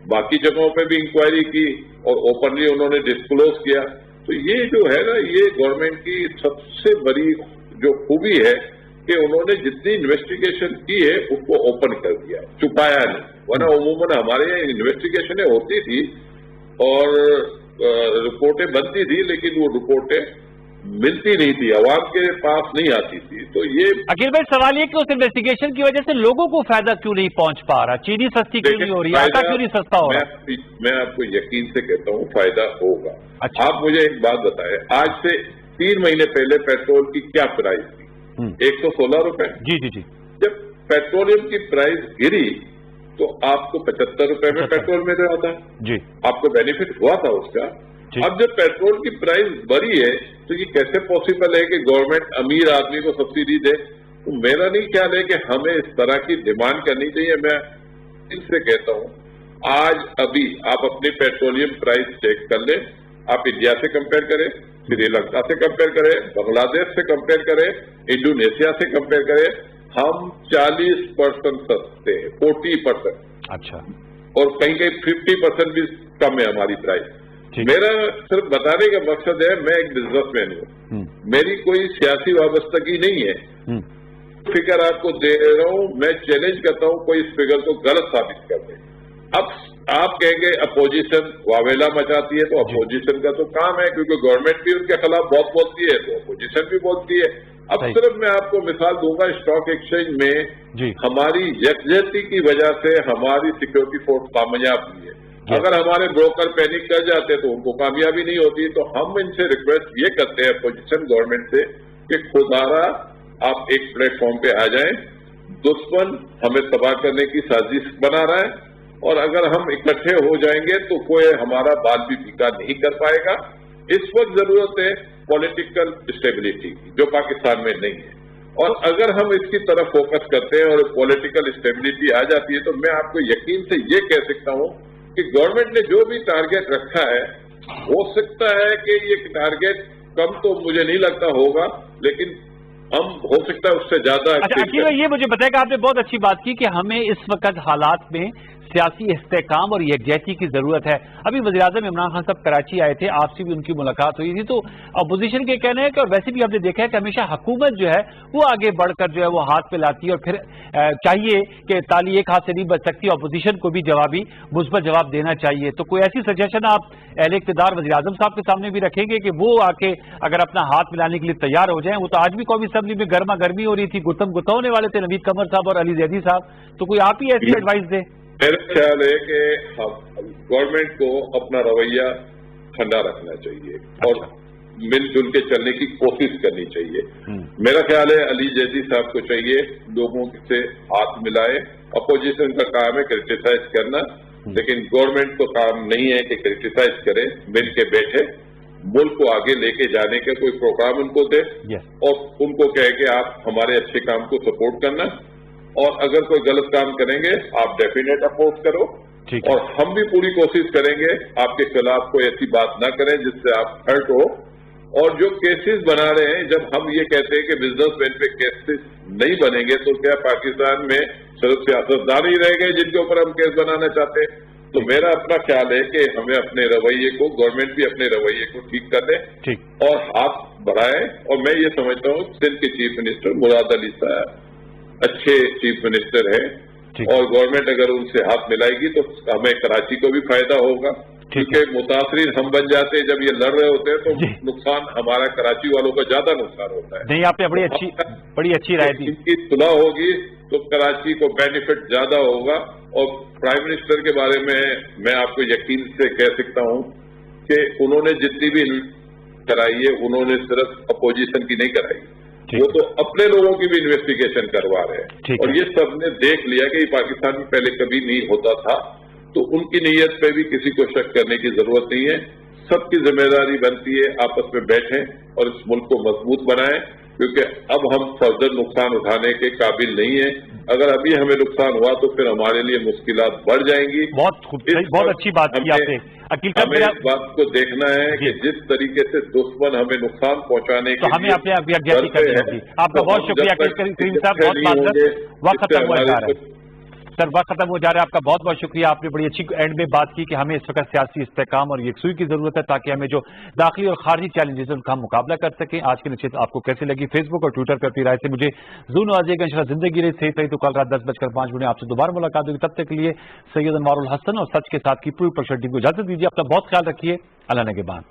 बाकी जगहों पे भी इंक्वायरी की और ओपनली उन्होंने डिस्क्लोज किया। तो ये जो है ना, ये गवर्नमेंट की सबसे बड़ी जो खूबी है कि उन्होंने जितनी इन्वेस्टिगेशन की है उसको ओपन कर दिया, छुपाया नहीं। वरना उमूमन हमारे यहाँ इन्वेस्टिगेशनें होती थी और रिपोर्टें बनती थी, लेकिन वो रिपोर्टें मिलती नहीं थी, आवाम के पास नहीं आती थी। तो ये अखिल भाई सवाल ये कि उस इन्वेस्टिगेशन की वजह से लोगों को फायदा क्यों नहीं पहुंच पा रहा? चीनी सस्ती क्यों नहीं हो रही, आटा क्यों नहीं सस्ता हो रहा? मैं आपको यकीन से कहता हूँ फायदा होगा। अच्छा। आप मुझे एक बात बताएं, आज से 3 महीने पहले पेट्रोल की क्या प्राइस थी? 116 रुपए। जी। जब पेट्रोलियम की प्राइस गिरी तो आपको 75 रुपए में पेट्रोल मिल रहा था जी, आपको बेनिफिट हुआ था उसका। अब जब पेट्रोल की प्राइस बढ़ी है तो ये कैसे पॉसिबल है कि गवर्नमेंट अमीर आदमी को सब्सिडी दे? तो मेरा नहीं ख्याल है कि हमें इस तरह की डिमांड करनी चाहिए। मैं इनसे कहता हूं, आज अभी आप अपनी पेट्रोलियम प्राइस चेक कर लें, आप इंडिया से कंपेयर करें, श्रीलंका से कंपेयर करें, बांग्लादेश से कंपेयर करें, इंडोनेशिया से कंपेयर करें, हम 40% सस्ते हैं, 40%। अच्छा। और कहीं कहीं 50% भी कम है हमारी प्राइस। मेरा सिर्फ बताने का मकसद है, मैं एक बिजनेसमैन हूँ, मेरी कोई सियासी वाबस्तगी नहीं है। फिगर आपको दे रहा हूँ, मैं चैलेंज करता हूँ कोई इस फिगर को गलत साबित कर दे। अब आप कहेंगे अपोजिशन वावेला मचाती है, तो अपोजिशन का तो काम है, क्योंकि गवर्नमेंट भी उनके खिलाफ बहुत बोलती है तो अपोजिशन भी बोलती है। अब सिर्फ मैं आपको मिसाल दूंगा, स्टॉक एक्सचेंज में हमारी यकजहती की वजह से हमारी सिक्योरिटी फोर्स कामयाब हुई है। अगर हमारे ब्रोकर पैनिक कर जाते तो उनको कामयाबी नहीं होती। तो हम इनसे रिक्वेस्ट ये करते हैं अपोजिशन गवर्नमेंट से कि खुदारा आप एक प्लेटफॉर्म पे आ जाएं, दुश्मन हमें तबाह करने की साजिश बना रहा है और अगर हम इकट्ठे हो जाएंगे तो कोई हमारा बाल भी फीका नहीं कर पाएगा। इस वक्त जरूरत है पॉलिटिकल स्टेबिलिटी की, जो पाकिस्तान में नहीं है, और अगर हम इसकी तरफ फोकस करते हैं और पॉलिटिकल स्टेबिलिटी आ जाती है तो मैं आपको यकीन से ये कह सकता हूं कि गवर्नमेंट ने जो भी टारगेट रखा है, हो सकता है कि ये टारगेट कम तो मुझे नहीं लगता होगा, लेकिन हम हो सकता है उससे ज्यादा। अच्छा अखिल, ये मुझे बताएगा, आपने बहुत अच्छी बात की कि हमें इस वक्त हालात में सियासी इस्तेकाम और यकजहती की जरूरत है। अभी वज़ीर-ए-आज़म इमरान खान साहब कराची आए थे, आपसे भी उनकी मुलाकात हुई थी, तो अपोजिशन के कहना है कि, और वैसे भी आपने देखा है कि हमेशा हुकूमत जो है वो आगे बढ़कर जो है वो हाथ पे लाती है और फिर चाहिए कि ताली एक हाथ से नहीं बच सकती, अपोजिशन को भी जवाबी मुस्बत जवाब देना चाहिए। तो कोई ऐसी सजेशन आप अहले इक़्तिदार वज़ीर-ए-आज़म साहब के सामने भी रखेंगे कि वो आके अगर अपना हाथ मिलाने के लिए तैयार हो जाएं? वो तो आज भी कौमी असम्बली में गर्मा गर्मी हो रही थी, गुत्तम गुत्ता होने वाले थे नवीद कमर साहब और अली जैदी साहब, तो कोई आप ही ऐसी एडवाइस दें? मेरा ख्याल है कि गवर्नमेंट को अपना रवैया ठंडा रखना चाहिए और मिलजुल के चलने की कोशिश करनी चाहिए। मेरा ख्याल है अली जैदी साहब को चाहिए लोगों से हाथ मिलाए। अपोजिशन का काम है क्रिटिसाइज करना, लेकिन गवर्नमेंट को काम नहीं है कि क्रिटिसाइज करे, मिल के बैठे मुल्क को आगे लेके जाने के कोई प्रोग्राम उनको दे और उनको कहे कि आप हमारे अच्छे काम को सपोर्ट करना, और अगर कोई गलत काम करेंगे आप डेफिनेट अपोज करो, और हम भी पूरी कोशिश करेंगे आपके खिलाफ कोई ऐसी बात ना करें जिससे आप हर्ट हो। और जो केसेस बना रहे हैं, जब हम ये कहते हैं कि बिजनेसमैन पे केसेस नहीं बनेंगे तो क्या पाकिस्तान में सिर्फ सियासतदान ही रह गए जिनके ऊपर हम केस बनाना चाहते हैं? तो मेरा अपना ख्याल है कि हमें अपने रवैये को, गवर्नमेंट भी अपने रवैये को ठीक कर दे और हाथ बढ़ाए। और मैं ये समझता हूँ सिंध के चीफ मिनिस्टर मुराद अली साहब अच्छे चीफ मिनिस्टर हैं और गवर्नमेंट अगर उनसे हाथ मिलाएगी तो हमें कराची को भी फायदा होगा क्योंकि मुतासरीन हम बन जाते हैं जब ये लड़ रहे होते हैं, जी। तो नुकसान हमारा कराची वालों का ज्यादा नुकसान होता है। नहीं, आपने बड़ी अच्छी राय दी। इनकी सुलह होगी तो कराची को बेनिफिट ज्यादा होगा। और प्राइम मिनिस्टर के बारे में मैं आपको यकीन से कह सकता हूं कि उन्होंने जितनी भी कराई है, उन्होंने सिर्फ अपोजिशन की नहीं कराई, ठीक। वो तो अपने लोगों की भी इन्वेस्टिगेशन करवा रहे हैं। ठीक और है। ये सबने देख लिया कि पाकिस्तान में पहले कभी नहीं होता था, तो उनकी नीयत पे भी किसी को शक करने की जरूरत नहीं है। सबकी जिम्मेदारी बनती है आपस में बैठें और इस मुल्क को मजबूत बनाएं, क्योंकि अब हम फर्दर नुकसान उठाने के काबिल नहीं है। अगर अभी हमें नुकसान हुआ तो फिर हमारे लिए मुश्किलात बढ़ जाएंगी। बहुत खूब, बहुत अच्छी बात की आपने। अकील साहब, हमें इस बात को देखना है कि जिस तरीके से दुश्मन हमें नुकसान पहुंचाने के तो हमें अपने आप यज्ञाति करनी होगी। आपका बहुत शुक्रिया अकील करीम साहब, बहुत माजरत, वक्त खत्म हो जा रहा है सर, वक्त खत्म हो जा रहा है। आपका बहुत बहुत शुक्रिया। आपने बड़ी अच्छी एंड में बात की कि हमें इस वक्त सियासी इस्तेकाम और यकसुई की जरूरत है, ताकि हमें जो दाखिली और खारजी चैलेंजेस उनका हम मुकाबला कर सकें। आज की नशिस्त आपको कैसी लगी? फेसबुक और ट्विटर पर अपनी राय से मुझे जरूर आजिएगा। इंशाअल्लाह जिंदगी रही सही तो कल रात 10:05 आपसे दोबारा मुलाकात होगी। तब तक के लिए सैयद अनवारुल हसन और सच के साथ की पूरी प्रक्षण टीम को इजाजत दीजिए। अपना बहुत ख्याल रखिए। अल्लाह ने के बाद।